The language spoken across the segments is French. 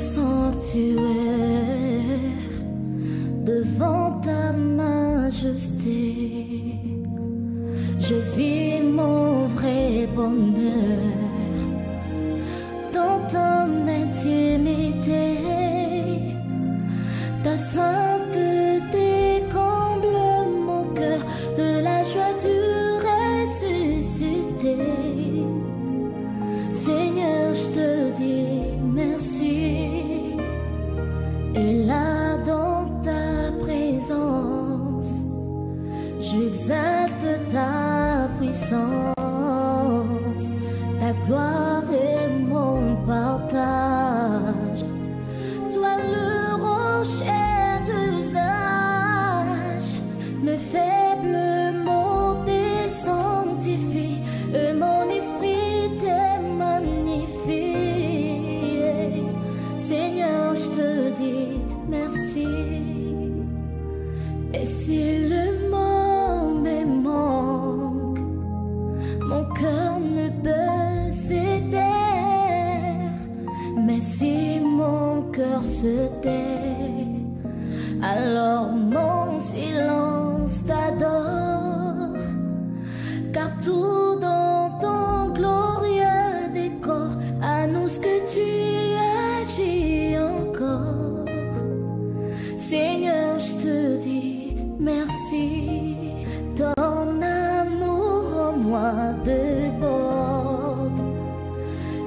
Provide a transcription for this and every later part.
sanctuaire devant ta majesté. Je vis mon vrai bonheur dans ton intimité. Ta sainteté comble mon cœur de la joie du ressuscité. Seigneur, je te dis merci. Et là dans ta présence, j'exalte ta puissance. Ta gloire est mon partage. Toi le rocher d'usage, mes faibles mots t'es sanctifie, et mon esprit t'est magnifié. Seigneur, je te dis merci. Et si le mot me manque, mon cœur ne peut se taire. Mais si mon cœur se tait, alors mon silence t'adore. Car tout dans ton glorieux décor annonce que tu agis encore. Seigneur, je te dis merci. Ton amour en moi déborde,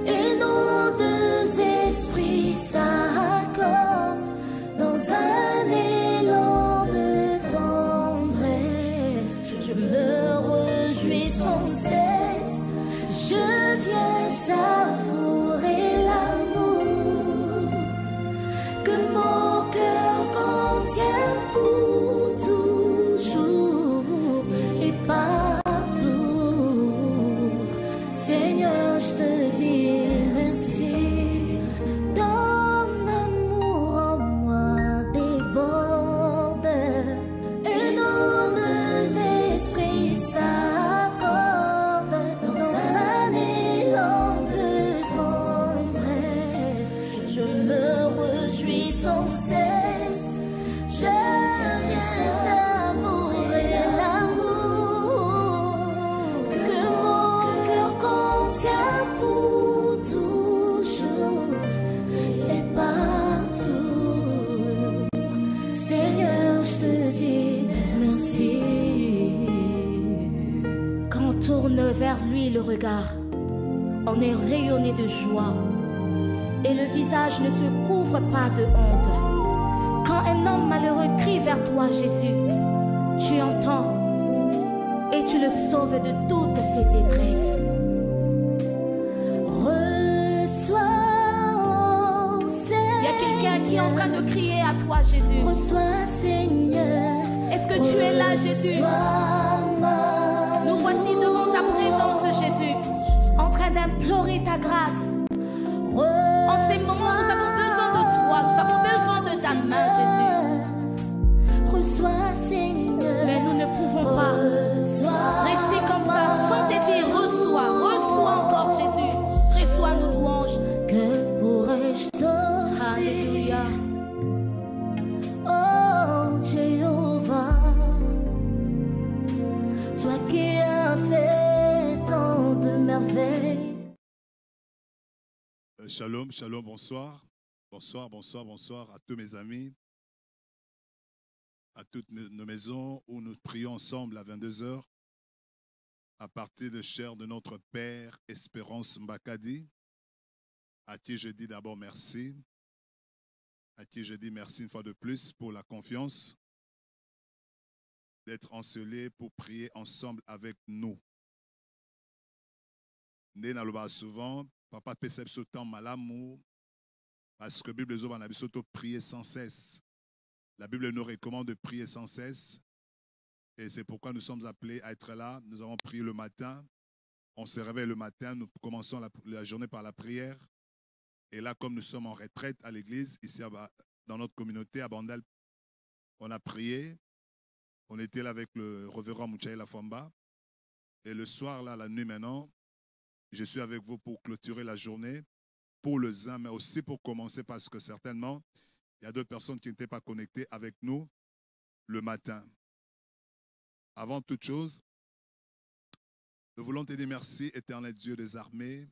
et nos deux esprits s'accordent dans un élan de tendresse. Je me réjouis sans cesse, je viens savourer l'amour que mon cœur contient pour toujours et partout. Seigneur, je te dis merci. Ton amour en moi déborde, et nos deux esprits s'accordent dans un élan de tendresse. Je me réjouis sans cesse, je viens savourer l'amour que mon cœur contient pour toujours et partout. Seigneur, je te dis merci. Quand on tourne vers lui le regard, on est rayonné de joie et le visage ne se couvre pas de honte. Quand un homme malheureux crie vers toi, Jésus, tu entends et tu le sauves de toutes ses détresses. Reçois, Seigneur. Il y a quelqu'un qui est en train de crier à toi, Jésus. Reçois, Seigneur. Est-ce que tu es là, Jésus? Nous voici devant ta présence, Jésus, en train d'implorer ta grâce. En ces moments, nous avons besoin de toi, nous avons besoin de ta main, Jésus. Reçois, Seigneur. Mais nous ne pouvons pas rester comme ça sans te dire reçois, reçois encore, Jésus. Reçois nos louanges. Que pourrais-je t'offrir? Alléluia. Oh Jéhovah, toi qui as fait tant de merveilles. Shalom, shalom, bonsoir. Bonsoir, bonsoir, bonsoir à tous mes amis, à toutes nos maisons où nous prions ensemble à 22h, à partir de chair de notre Père Espérance Mbakadi, à qui je dis d'abord merci, à qui je dis merci une fois de plus pour la confiance d'être encelés pour prier ensemble avec nous. Nous n'allons souvent. Papa percep ce temps malamu parce que la Bible nous a dit de prier sans cesse. La Bible nous recommande de prier sans cesse et c'est pourquoi nous sommes appelés à être là. Nous avons prié le matin, on se réveille le matin, nous commençons la journée par la prière et là comme nous sommes en retraite à l'église, ici dans notre communauté à Bandal, on a prié, on était là avec le révérend Mouchaï Lafamba et le soir là, la nuit maintenant, je suis avec vous pour clôturer la journée pour les uns, mais aussi pour commencer, parce que certainement, il y a d'autres personnes qui n'étaient pas connectées avec nous le matin. Avant toute chose, nous voulons te dire merci, éternel Dieu des armées,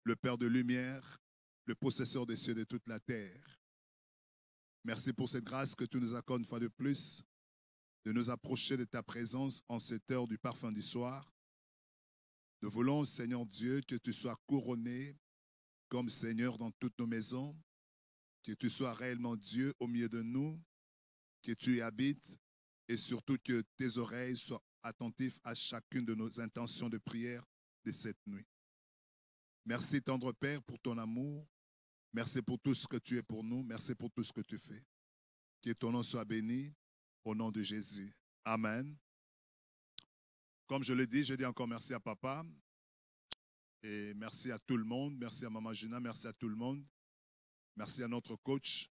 le Père de lumière, le possesseur des cieux et de toute la terre. Merci pour cette grâce que tu nous accordes une fois de plus, de nous approcher de ta présence en cette heure du parfum du soir. Nous voulons, Seigneur Dieu, que tu sois couronné comme Seigneur dans toutes nos maisons, que tu sois réellement Dieu au milieu de nous, que tu y habites et surtout que tes oreilles soient attentives à chacune de nos intentions de prière de cette nuit. Merci, tendre Père, pour ton amour. Merci pour tout ce que tu es pour nous. Merci pour tout ce que tu fais. Que ton nom soit béni au nom de Jésus. Amen. Comme je le dis, je dis encore merci à papa et merci à tout le monde. Merci à maman Juna, merci à tout le monde. Merci à notre coach,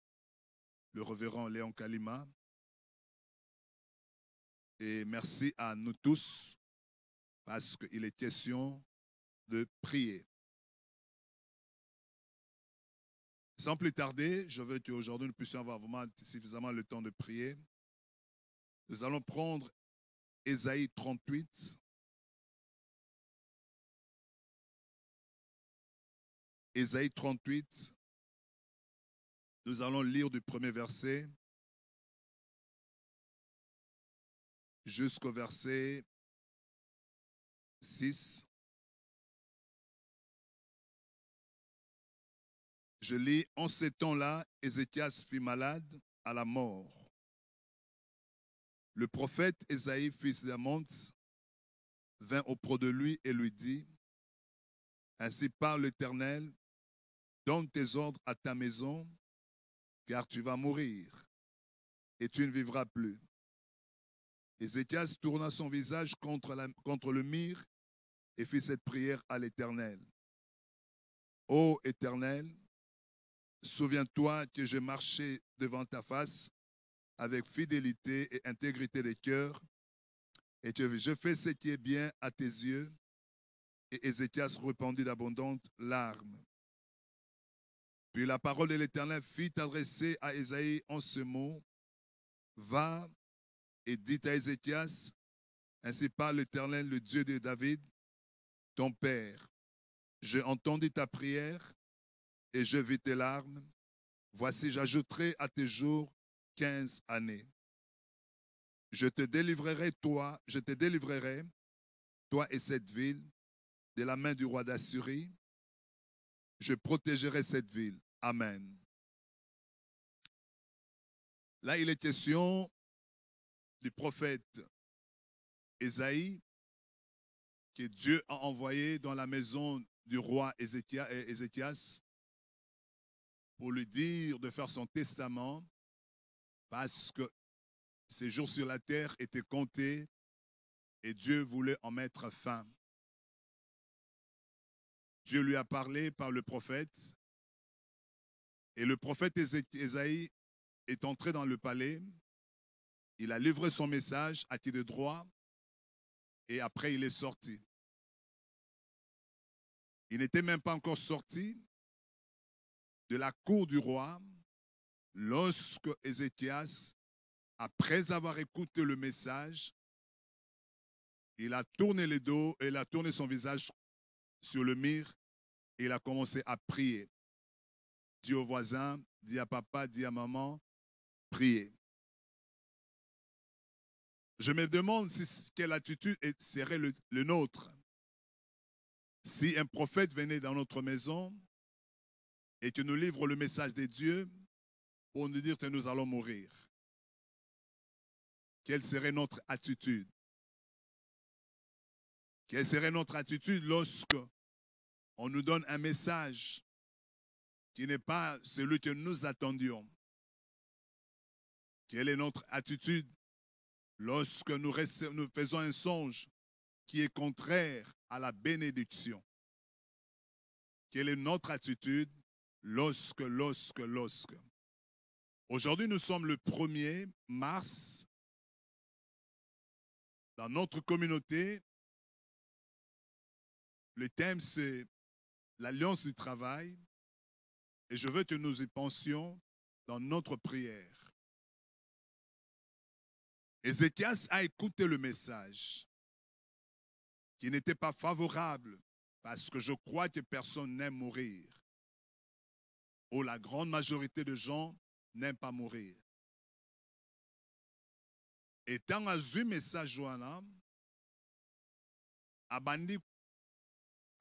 le révérend Léon Kalima. Et merci à nous tous parce qu'il est question de prier. Sans plus tarder, je veux qu'aujourd'hui nous puissions avoir vraiment suffisamment le temps de prier. Nous allons prendre Ésaïe 38. Ésaïe 38. Nous allons lire du premier verset jusqu'au verset 6. Je lis, en ces temps-là, Ézéchias fut malade à la mort. Le prophète Ésaïe, fils d'Amoz, vint auprès de lui et lui dit, ainsi parle l'Éternel, donne tes ordres à ta maison, car tu vas mourir et tu ne vivras plus. Ézéchias tourna son visage contre le mur et fit cette prière à l'Éternel. Ô Éternel, souviens-toi que j'ai marché devant ta face avec fidélité et intégrité de cœur, et que je fais ce qui est bien à tes yeux. Et Ézéchias répandit d'abondantes larmes. Puis la parole de l'Éternel fit adresser à Ésaïe en ce mot, va et dit à Ézéchias, ainsi parle l'Éternel, le Dieu de David, ton père. J'ai entendu ta prière et je vis tes larmes. Voici, j'ajouterai à tes jours 15 années. Je te délivrerai, toi et cette ville, de la main du roi d'Assyrie. Je protégerai cette ville. Amen. Là, il est question du prophète Ésaïe que Dieu a envoyé dans la maison du roi Ézéchias pour lui dire de faire son testament parce que ses jours sur la terre étaient comptés et Dieu voulait en mettre fin. Dieu lui a parlé par le prophète et le prophète Ésaïe est entré dans le palais. Il a livré son message à qui de droit et après il est sorti. Il n'était même pas encore sorti de la cour du roi lorsque Ézéchias, après avoir écouté le message, il a tourné le dos et il a tourné son visage sur le mur et il a commencé à prier. Dit au voisin, dit à papa, dit à maman, priez. Je me demande quelle attitude serait le nôtre. Si un prophète venait dans notre maison et que nous livre le message de Dieu pour nous dire que nous allons mourir, quelle serait notre attitude? Quelle serait notre attitude lorsque on nous donne un message qui n'est pas celui que nous attendions? Quelle est notre attitude lorsque nous faisons un songe qui est contraire à la bénédiction? Quelle est notre attitude lorsque? Aujourd'hui, nous sommes le 1er mars. Dans notre communauté, le thème, c'est l'alliance du travail, et je veux que nous y pensions dans notre prière. Ézéchias a écouté le message qui n'était pas favorable parce que je crois que personne n'aime mourir. Ou la grande majorité de gens n'aiment pas mourir. Et tant a eu message Joana, abandi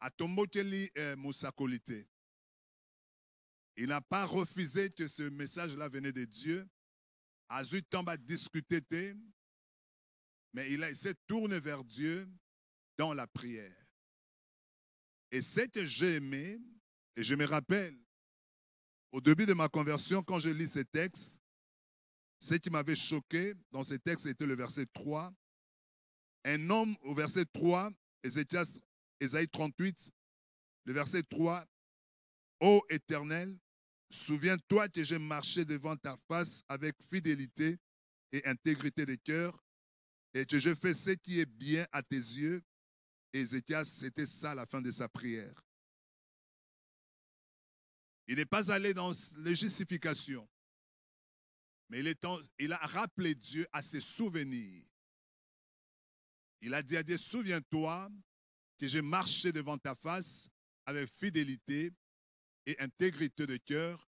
atombokeli musakolite. Il n'a pas refusé que ce message-là venait de Dieu. A eu temps à discuter, mais il s'est tourné vers Dieu dans la prière. Et ce que j'ai aimé, et je me rappelle, au début de ma conversion, quand je lis ces textes, ce qui m'avait choqué dans ces textes, c'était le verset 3. Un homme, au verset 3, Ésaïe 38, le verset 3, « Ô Éternel, souviens-toi que j'ai marché devant ta face avec fidélité et intégrité de cœur, et que je fais ce qui est bien à tes yeux. » Et Ézéchias, c'était ça la fin de sa prière. Il n'est pas allé dans les justifications, mais il a rappelé Dieu à ses souvenirs. Il a dit à Dieu, souviens-toi que j'ai marché devant ta face avec fidélité et intégrité de cœur,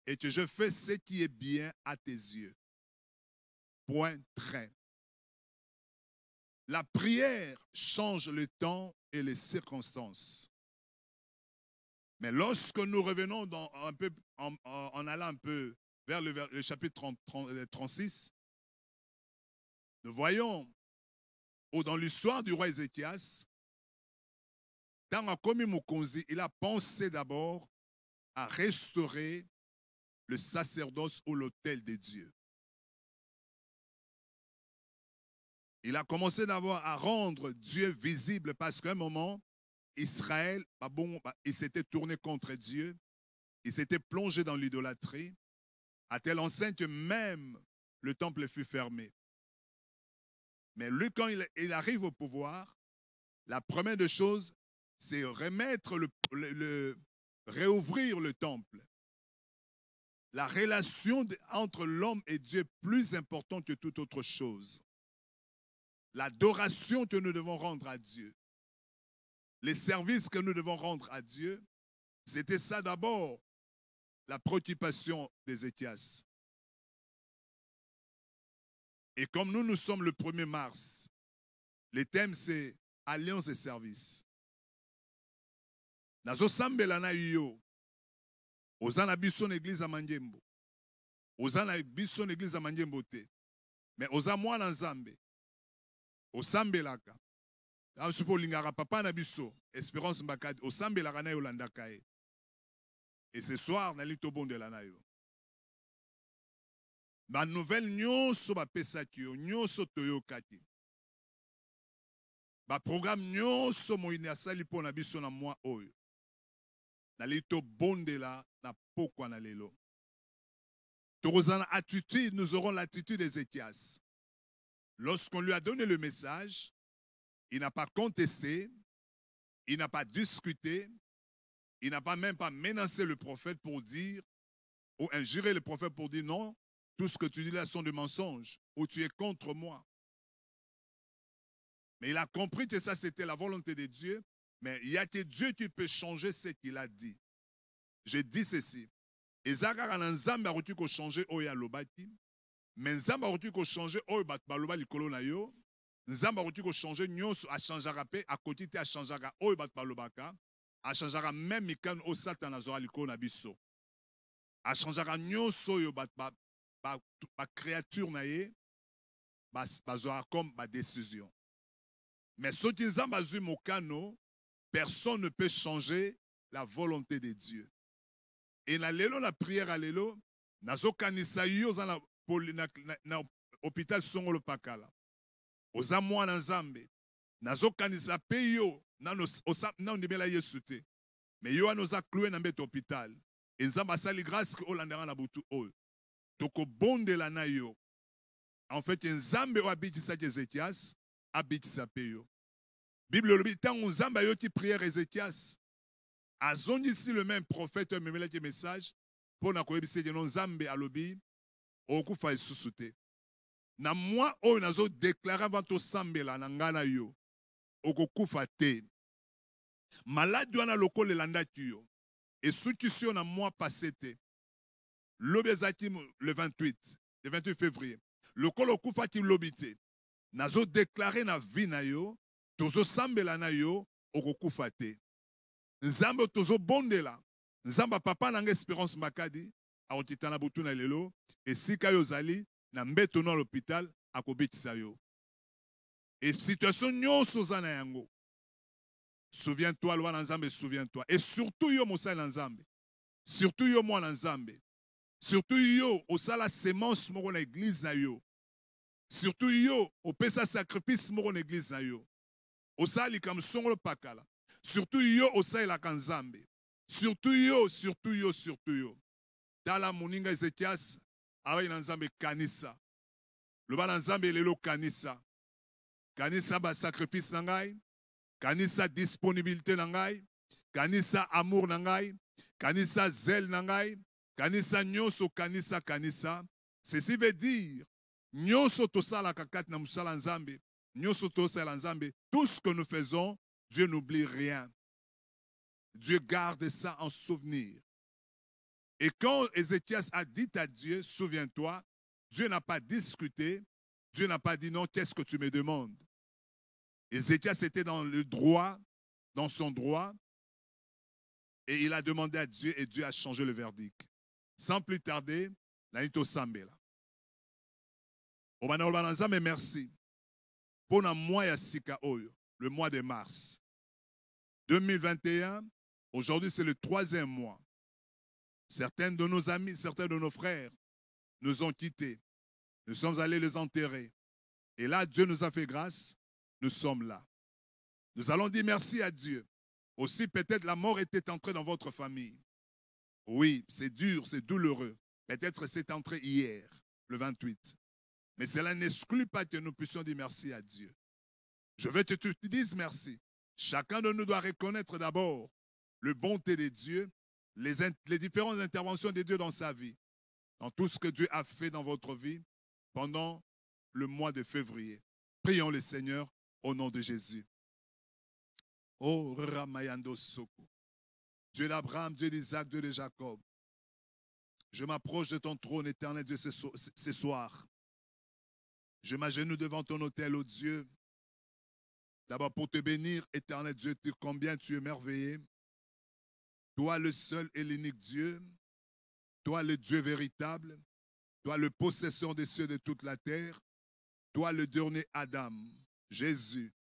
et que je fais ce qui est bien à tes yeux. Point, trait. La prière change le temps et les circonstances. Mais lorsque nous revenons en allant un peu vers le chapitre 36, nous voyons, ou dans l'histoire du roi Ézéchias, il a pensé d'abord à restaurer le sacerdoce ou l'autel de Dieu. Il a commencé d'abord à rendre Dieu visible parce qu'à un moment, Israël, il s'était tourné contre Dieu, il s'était plongé dans l'idolâtrie, à tel enseigne que même le temple fut fermé. Mais lui, quand il arrive au pouvoir, la première des choses, c'est réouvrir le temple. La relation entre l'homme et Dieu est plus importante que toute autre chose. L'adoration que nous devons rendre à Dieu, les services que nous devons rendre à Dieu, c'était ça d'abord, la préoccupation d'Ézéchias. Et comme nous sommes le 1er mars, le thème c'est Alliance et service. Nazo sambela na yo, ozana biso n'église à Mandiembo, ozana biso n'église à Mandiembo te, mais oza mwana nzambe, osambelaka. Supo lingara papa na biso, Espérance Mbakadi, osambelaka na yo landaka e. Et ce soir, nali tobondela na yo. Ba nouvelle nyonso ba pesaki yo, nyonso toyokaki. Ba programme nyonso moyini asali po na biso na mwa oyo. Nali tobondela na pokwa na lelo. Torozana attitude, nous aurons l'attitude d'Ézéchias. Lorsqu'on lui a donné le message, il n'a pas contesté, il n'a pas discuté, il n'a pas même pas menacé le prophète pour dire, ou injuré le prophète pour dire non, tout ce que tu dis là sont des mensonges, ou tu es contre moi. Mais il a compris que ça c'était la volonté de Dieu, mais il n'y a que Dieu qui peut changer ce qu'il a dit. Je dis ceci, ezaka na nzambe akoki ko changer oyo alobaki, mais nzambe akoki ko changer oyo baloba likolo na yo, nzambe akoki ko changer nyonso achangeaka pe akoti te achangeaka oyo bato balobaka, achangeaka même mikano o Satan azora likolo na biso, achangeaka nyonso oyo ba créature na ye bazora comme ba décision. Mais soki nzambe azwi mokano, personne ne peut changer la volonté de Dieu. Et na lelo la prière à lelo, nazokanisa yo za na hôpital Songolo Pakala. Oza mwana nzambe, nazokanisa pe yo na ondimela Yesu te. Mais yo anoza cloué na mbete hôpital. Et nzambe asali grâce que olandera na butu oyo. Toko bondela na yo. En fait, nzambe o abikisa Ézéchias, abikisa pe yo. Bible lobi tango nzambe yo ki prière Ézéchias. Azongisi le même prophète memelaki message pour na koyebisa que nzambe alobi okufa lisusu te. Na moi oyo nazo déclarer avant tosambela na ngana yo okokufa te. Maladi wana lokola elandaki yo esukisi yo na mois passé te. Lobi ezaki le 28 février. Lokola okufaki lobi te. Nazo déclarer na vie na yo tozo sambela na yo okokufa te. Nzambe tozo bondela. Nzamba papa nanga Espérance Makadi aotita na butu na lelo esika yo zali na mbeto na l'hôpital akobetisa yo. Et situation nyonso zana yango. Souviens-toi loi na Nzambe, souviens-toi. Et surtout yo mosala na Nzambe. Surtout yo mwana Nzambe. Surtout yo osala semence moko na église na yo. Surtout yo opesa sacrifice moko na église na yo. Osali kam songolo pakala. Surtout yo osalaka Nzambe. Surtout yo. Tala moninga Ezekias awa na Nzambe kanisa. Loba na Nzambe lelo kanisa. Kanisa ba sacrifice na ngai. Kanisa disponibilité na ngai. Kanisa amour na ngai. Kanisa zèle na ngai. Kanisa nyonso kanisa. Ceci veut dire nyonso tosala kakati na musala Nzambe. Nyonso tosala Nzambe. Tout ce que nous faisons, Dieu n'oublie rien. Dieu garde ça en souvenir. Et quand Ézéchias a dit à Dieu, souviens-toi, Dieu n'a pas discuté, Dieu n'a pas dit non, qu'est-ce que tu me demandes? Ézéchias était dans le droit, dans son droit, et il a demandé à Dieu, et Dieu a changé le verdict. Sans plus tarder, Nanito Sambela. Mais merci. Pour le mois ya sika oyo, le mois de mars 2021, aujourd'hui c'est le 3e mois. Certains de nos amis, certains de nos frères nous ont quittés. Nous sommes allés les enterrer. Et là, Dieu nous a fait grâce. Nous sommes là. Nous allons dire merci à Dieu. Aussi, peut-être la mort était entrée dans votre famille. Oui, c'est dur, c'est douloureux. Peut-être c'est entré hier, le 28. Mais cela n'exclut pas que nous puissions dire merci à Dieu. Je veux que tu te dises merci. Chacun de nous doit reconnaître d'abord la bonté de Dieu, les différentes interventions de Dieu dans sa vie, dans tout ce que Dieu a fait dans votre vie pendant le mois de février. Prions le Seigneur au nom de Jésus. Oh, Ramayando Soko. Dieu d'Abraham, Dieu d'Isaac, Dieu de Jacob. Je m'approche de ton trône éternel, Dieu, ce soir. Je m'agenouille devant ton autel, ô Dieu. D'abord pour te bénir, éternel Dieu, combien tu es merveilleux. Toi le seul et l'unique Dieu. Toi le Dieu véritable. Toi le possesseur des cieux de toute la terre. Toi le dernier Adam, Jésus.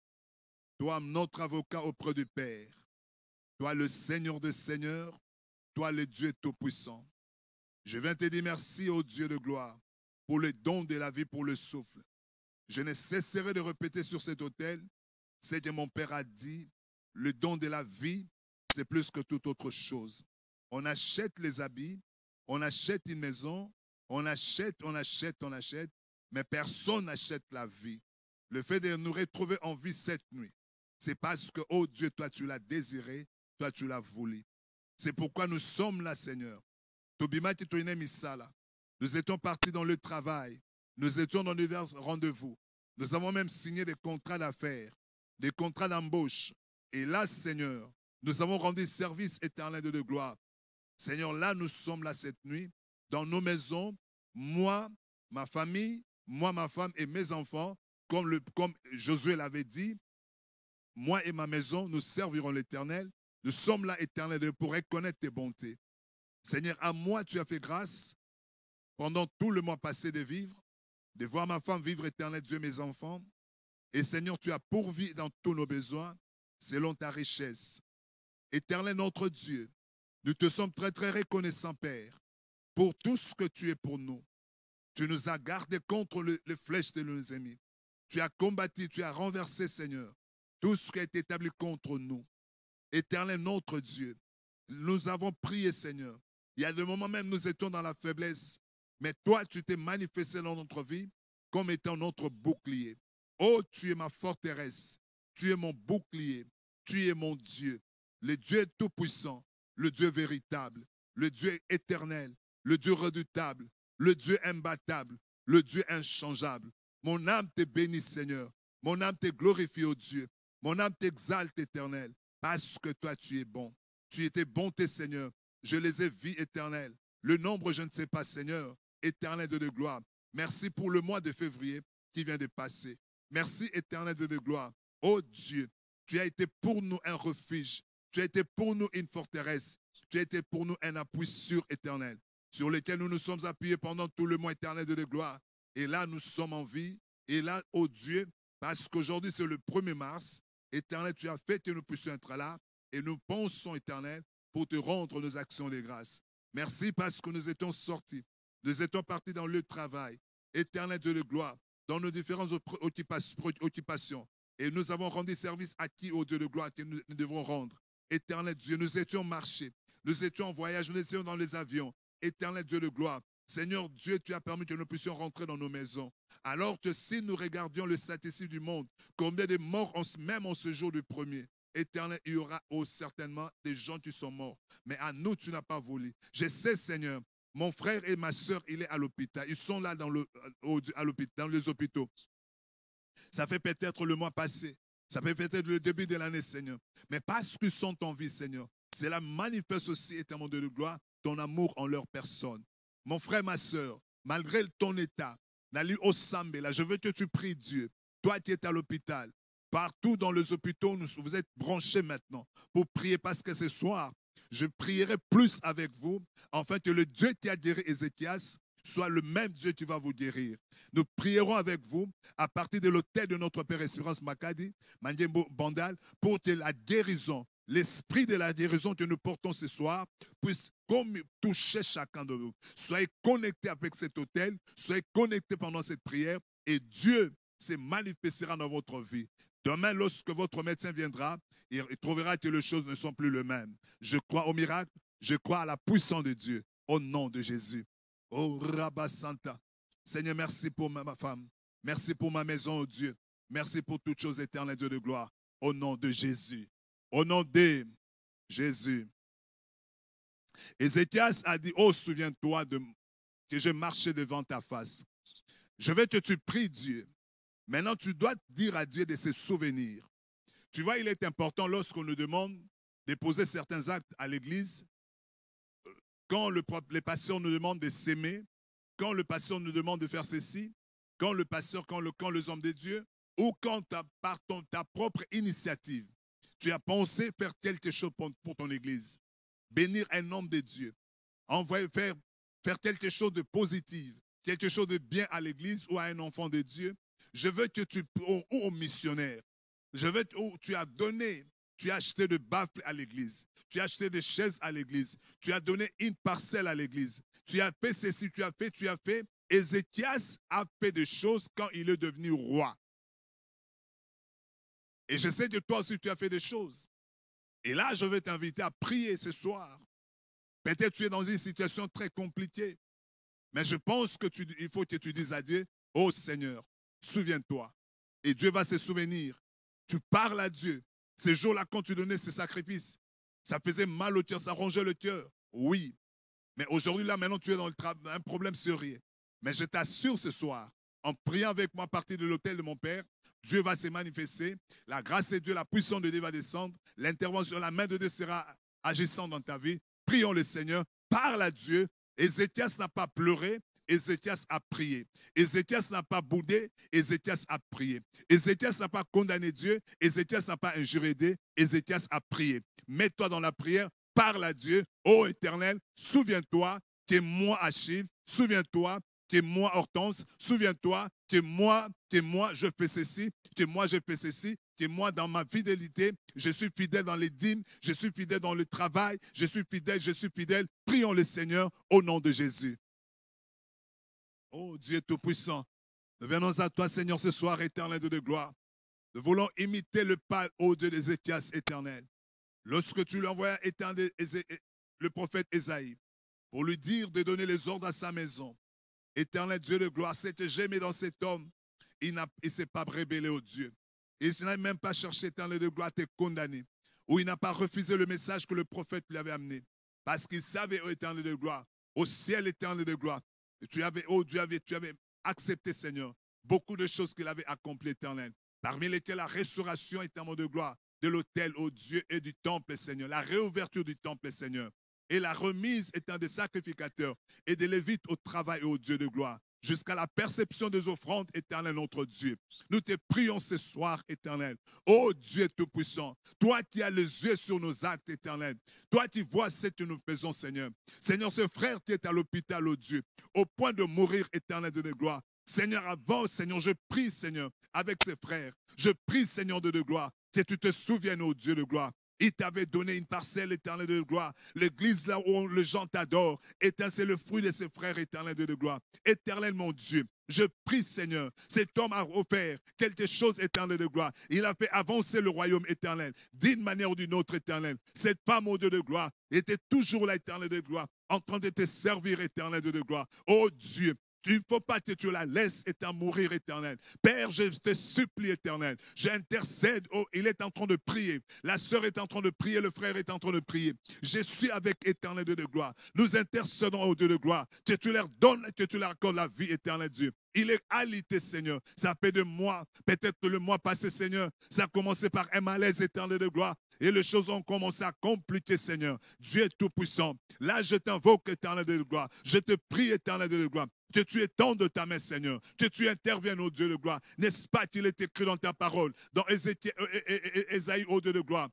Toi notre avocat auprès du Père. Toi le Seigneur des seigneurs. Toi le Dieu tout-puissant. Je viens te dire merci, ô Dieu de gloire, pour le don de la vie, pour le souffle. Je ne cesserai de répéter sur cet autel ce que mon Père a dit. Le don de la vie, c'est plus que toute autre chose. On achète les habits, on achète une maison, on achète, mais personne n'achète la vie. Le fait de nous retrouver en vie cette nuit, c'est parce que, oh Dieu, toi tu l'as désiré, toi tu l'as voulu. C'est pourquoi nous sommes là, Seigneur. Nous étions partis dans le travail, nous étions dans divers rendez-vous. Nous avons même signé des contrats d'affaires, des contrats d'embauche. Et là, Seigneur, nous avons rendu service éternel de gloire. Seigneur, là, nous sommes là cette nuit, dans nos maisons, moi, ma famille, moi, ma femme et mes enfants, comme Josué l'avait dit, moi et ma maison, nous servirons l'Éternel. Nous sommes là, Éternel, pour reconnaître tes bontés. Seigneur, à moi, tu as fait grâce pendant tout le mois passé de vivre, de voir ma femme vivre, Éternel Dieu, mes enfants. Et Seigneur, tu as pourvu dans tous nos besoins, selon ta richesse. Éternel notre Dieu, nous te sommes très, très reconnaissants, Père, pour tout ce que tu es pour nous. Tu nous as gardés contre les flèches de nos ennemis. Tu as combattu, tu as renversé, Seigneur, tout ce qui a été établi contre nous. Éternel notre Dieu, nous avons prié, Seigneur. Il y a des moments même, nous étions dans la faiblesse. Mais toi, tu t'es manifesté dans notre vie comme étant notre bouclier. Oh, tu es ma forteresse. Tu es mon bouclier. Tu es mon Dieu. Le Dieu tout-puissant. le Dieu véritable, le Dieu éternel, le Dieu redoutable, le Dieu imbattable, le Dieu inchangeable. Mon âme te bénit, Seigneur. Mon âme te glorifie, ô Dieu. Mon âme t'exalte, Éternel, parce que toi, tu es bon. Tu étais bonté, Seigneur. Je les ai vie éternelle. Le nombre, je ne sais pas, Seigneur. Éternel Dieu de gloire. Merci pour le mois de février qui vient de passer. Merci, Éternel Dieu de gloire. Ô Dieu, tu as été pour nous un refuge. Tu as été pour nous une forteresse. Tu as été pour nous un appui sûr, éternel, sur lequel nous nous sommes appuyés pendant tout le mois éternel de gloire. Et là, nous sommes en vie. Et là, ô Dieu, parce qu'aujourd'hui, c'est le 1er mars, éternel, tu as fait que nous puissions être là. Et nous pensons, éternel, pour te rendre nos actions de grâce. Merci parce que nous étions sortis. Nous étions partis dans le travail. Éternel Dieu de gloire, dans nos différentes occupations. Et nous avons rendu service à qui, ô Dieu de gloire, que nous devons rendre. Éternel Dieu, nous étions marchés. Nous étions en voyage, nous étions dans les avions. Éternel Dieu de gloire. Seigneur Dieu, tu as permis que nous puissions rentrer dans nos maisons. Alors que si nous regardions le statistique du monde, combien de morts, même en ce jour du 1er, Éternel, il y aura certainement des gens qui sont morts. Mais à nous, tu n'as pas volé. Je sais, Seigneur, mon frère et ma soeur, il est à l'hôpital. Ils sont là dans les hôpitaux. Ça fait peut-être le mois passé. Ça fait peut-être le début de l'année, Seigneur. Mais parce qu'ils sont en vie, Seigneur, cela manifeste aussi, éternellement de gloire, ton amour en leur personne. Mon frère, ma soeur, malgré ton état, Nali Osambe, là, je veux que tu pries Dieu. Toi qui es à l'hôpital, partout dans les hôpitaux, vous êtes branchés maintenant pour prier parce que ce soir, je prierai plus avec vous, afin que le Dieu qui a guéri Ézéchias soit le même Dieu qui va vous guérir. Nous prierons avec vous à partir de l'autel de notre Père Espérance Makadi, Mandiembo Bandal, pour que la guérison, l'esprit de la guérison que nous portons ce soir puisse toucher chacun de nous. Soyez connectés avec cet autel, soyez connectés pendant cette prière et Dieu se manifestera dans votre vie. Demain, lorsque votre médecin viendra, il trouvera que les choses ne sont plus les mêmes. Je crois au miracle, je crois à la puissance de Dieu, au nom de Jésus. Oh Rabba Santa, Seigneur, merci pour ma femme, merci pour ma maison, oh Dieu, merci pour toutes choses éternelles, Dieu de gloire, au nom de Jésus, au nom de Jésus. Ézéchias a dit, oh souviens-toi que je marchais devant ta face. Je veux que tu pries Dieu. Maintenant, tu dois dire à Dieu de se souvenir. Tu vois, il est important lorsqu'on nous demande de poser certains actes à l'église, quand les pasteurs nous demandent de s'aimer, quand le pasteur nous demande de faire ceci, quand le pasteur, quand les hommes de Dieu, ou quand par ta propre initiative, tu as pensé faire quelque chose pour ton église, bénir un homme de Dieu, faire quelque chose de positif, quelque chose de bien à l'église ou à un enfant de Dieu, je veux que ou au missionnaire, tu as donné, tu as acheté de baffles à l'église, tu as acheté des chaises à l'église, tu as donné une parcelle à l'église, tu as fait ceci, tu as fait. Ézéchias a fait des choses quand il est devenu roi. Et je sais que toi aussi tu as fait des choses. Et là, je vais t'inviter à prier ce soir. Peut-être tu es dans une situation très compliquée, mais je pense qu'il faut que tu dises à Dieu, oh Seigneur, souviens-toi. Et Dieu va se souvenir. Tu parles à Dieu. Ces jours-là, quand tu donnais ces sacrifices, ça faisait mal au cœur, ça rongeait le cœur. Oui. Mais aujourd'hui, là, maintenant, tu es dans un problème sérieux. Mais je t'assure ce soir, en priant avec moi à partir de l'autel de mon Père, Dieu va se manifester. La grâce de Dieu, la puissance de Dieu va descendre. L'intervention, la main de Dieu sera agissante dans ta vie. Prions le Seigneur. Parle à Dieu. Ézéchias n'a pas pleuré. Ézéchias a prié. Ézéchias n'a pas boudé. Ézéchias a prié. Ézéchias n'a pas condamné Dieu. Ézéchias n'a pas injuré Dieu. Ézéchias a prié. Mets-toi dans la prière. Parle à Dieu. Ô Éternel, souviens-toi que moi, Achille, souviens-toi que moi, Hortense, souviens-toi que moi, je fais ceci, que moi, je fais ceci, que moi, dans ma fidélité, je suis fidèle dans les dîmes, je suis fidèle dans le travail, je suis fidèle. Prions le Seigneur au nom de Jésus. Oh Dieu Tout-Puissant, nous venons à toi, Seigneur, ce soir, éternel Dieu de gloire. Nous voulons imiter le pas, ô Dieu d'Ézéchias éternel. Lorsque tu lui envoies le prophète Ésaïe pour lui dire de donner les ordres à sa maison, éternel Dieu de gloire, c'est que j'aimais dans cet homme, il ne s'est pas rébellé au Dieu. Il n'a même pas cherché, éternel de gloire, à te condamner. où il n'a pas refusé le message que le prophète lui avait amené. Parce qu'il savait, ô Éternel de gloire, au ciel éternel de gloire, tu avais, oh Dieu, tu avais accepté, Seigneur, beaucoup de choses qu'il avait accomplies, Éternel. Parmi lesquelles la restauration, éternel de gloire, de l'autel, ô Dieu, et du temple, Seigneur. La réouverture du temple, Seigneur. Et la remise étant des sacrificateurs et des Lévites au travail, ô Dieu de gloire. Jusqu'à la perception des offrandes, éternel notre Dieu. Nous te prions ce soir, éternel. Ô Dieu Tout-Puissant, toi qui as les yeux sur nos actes, éternel. Toi qui vois ce que nous faisons, Seigneur. Seigneur, ce frère qui est à l'hôpital, ô Dieu, au point de mourir, éternel de gloire. Seigneur, avant, Seigneur, je prie, Seigneur, avec ses frères. Je prie, Seigneur de gloire, que tu te souviennes, ô Dieu de gloire. Il t'avait donné une parcelle éternelle de gloire. L'église là où les gens t'adorent. C'est le fruit de ses frères éternels de gloire. Éternel mon Dieu, je prie Seigneur, cet homme a offert quelque chose éternel de gloire. Il a fait avancer le royaume éternel d'une manière ou d'une autre éternelle. Cette femme au Dieu de gloire était toujours là éternel de gloire, en train de te servir éternel de gloire. Oh Dieu, il ne faut pas que tu la laisses mourir éternel. Père, je te supplie éternel. J'intercède. Oh, il est en train de prier. La sœur est en train de prier. Le frère est en train de prier. Je suis avec éternel Dieu de gloire. Nous intercédons au Dieu de gloire. Que tu leur donnes, que tu leur accordes la vie éternelle Dieu. Il est alité, Seigneur. Ça fait de mois, peut-être le mois passé, Seigneur, ça a commencé par un malaise éternel de gloire. Et les choses ont commencé à compliquer, Seigneur. Dieu est tout-puissant. Là, je t'invoque, éternel de gloire. Je te prie, éternel de gloire, que tu étendes ta main, Seigneur. Que tu interviennes, ô Dieu de gloire. N'est-ce pas qu'il est écrit dans ta parole, dans Ésaïe, ô Dieu de gloire.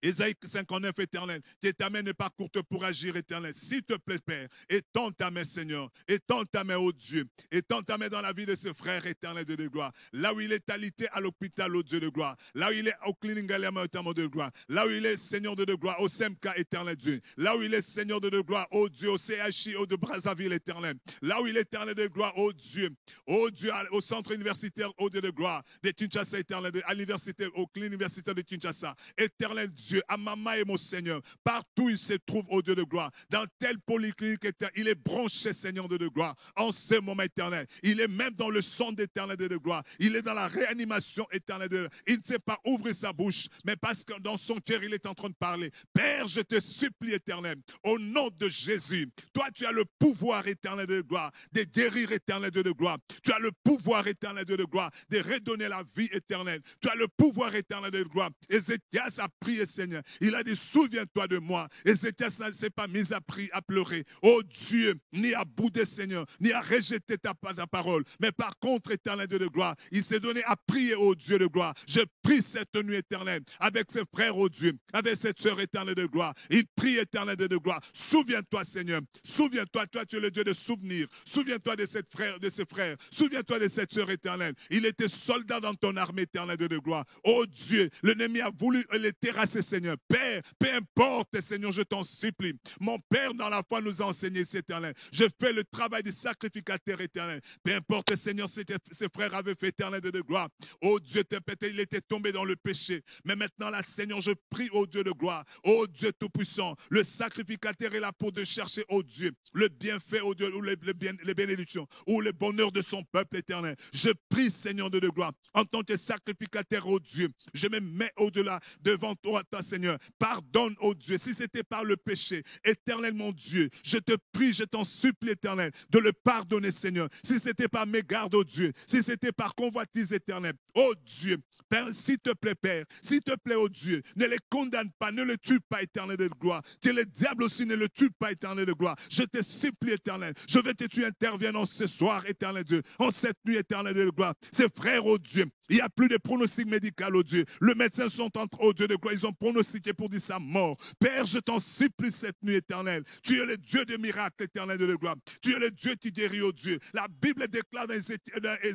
Ésaïe 59, éternel, que ta main n'est pas courte pour agir, éternel. S'il te plaît, Père, étends ta main, Seigneur. Étends ta main, ô Dieu. Étends ta main dans la vie de ce frère éternel de gloire. Là où il est alité à l'hôpital, ô Dieu de gloire. Là où il est au clinique de gloire. Là où il est Seigneur de gloire, au SEMCA, éternel Dieu. Là où il est Seigneur de gloire, ô Dieu, au CHI, de Brazzaville, éternel. Là où il est éternel de gloire, ô Dieu, au centre universitaire, ô Dieu de gloire, de Kinshasa, éternel, à l'université, au clinique universitaire de Kinshasa. Éternel Dieu, à maman et mon Seigneur, partout il se trouve, au Dieu de gloire, dans telle polyclinique éternelle, il est branché, Seigneur de gloire, en ce moment éternel. Il est même dans le son d'éternel de gloire. Il est dans la réanimation éternelle de gloire. Il ne sait pas ouvrir sa bouche, mais parce que dans son cœur, il est en train de parler. Père, je te supplie, éternel, au nom de Jésus, toi, tu as le pouvoir éternel de gloire, de guérir éternel de gloire. Tu as le pouvoir éternel de gloire, de redonner la vie éternelle. Tu as le pouvoir éternel de gloire. Ézéchias a prié, Seigneur. Il a dit, souviens-toi de moi. Ézéchias ne s'est pas mis à pleurer. Oh Dieu, ni à bouder, Seigneur, ni à rejeter ta parole. Mais par contre, éternel Dieu de gloire, il s'est donné à prier, oh Dieu de gloire. Je prie cette nuit éternelle avec ses frères, oh Dieu, avec cette sœur éternelle de gloire. Il prie, éternel Dieu de gloire. Souviens-toi, Seigneur. Souviens-toi, toi, tu es le Dieu de souvenir. Souviens-toi de cette frère, de ses frères. Souviens-toi de cette sœur éternelle. Il était soldat dans ton armée éternelle de gloire. Oh Dieu, l'ennemi a voulu les terrasser, Seigneur. Père, peu importe, Seigneur, je t'en supplie. Mon Père, dans la foi, nous a enseigné, éternel. Je fais le travail du sacrificateur éternel. Peu importe, Seigneur, ses frères avaient fait éternel de gloire. Oh Dieu, il était tombé dans le péché. Mais maintenant, là, Seigneur, je prie, oh Dieu de gloire. Oh Dieu tout-puissant, le sacrificateur est là pour de chercher, oh Dieu, le bienfait, oh Dieu, ou les bénédictions, ou le bonheur de son peuple éternel. Je prie, Seigneur de gloire, en tant que sacrificateur, oh Dieu, je me mets au-delà devant toi, Seigneur. Pardonne, oh Dieu, si c'était par le péché, éternel mon Dieu, je te prie, je t'en supplie, éternel, de le pardonner, Seigneur. Si c'était par mégarde, oh Dieu, si c'était par convoitise éternelle, oh Dieu, Père, s'il te plaît, Père, s'il te plaît, oh Dieu, ne les condamne pas, ne le tue pas, éternel de gloire. Que le diable aussi ne le tue pas, éternel de gloire. Je te supplie, éternel, je veux que tu interviennes en ce soir, éternel Dieu, en cette nuit, éternel de gloire. Ces frères, oh Dieu, il n'y a plus de pronostic médical, oh Dieu. Le médecin sont entre, oh Dieu de gloire, ils ont pronostiqué pour dire sa mort. Père, je t'en supplie cette nuit éternelle. Tu es le Dieu des miracles, éternel de gloire. Tu es le Dieu qui guérit, oh Dieu. La Bible déclare dans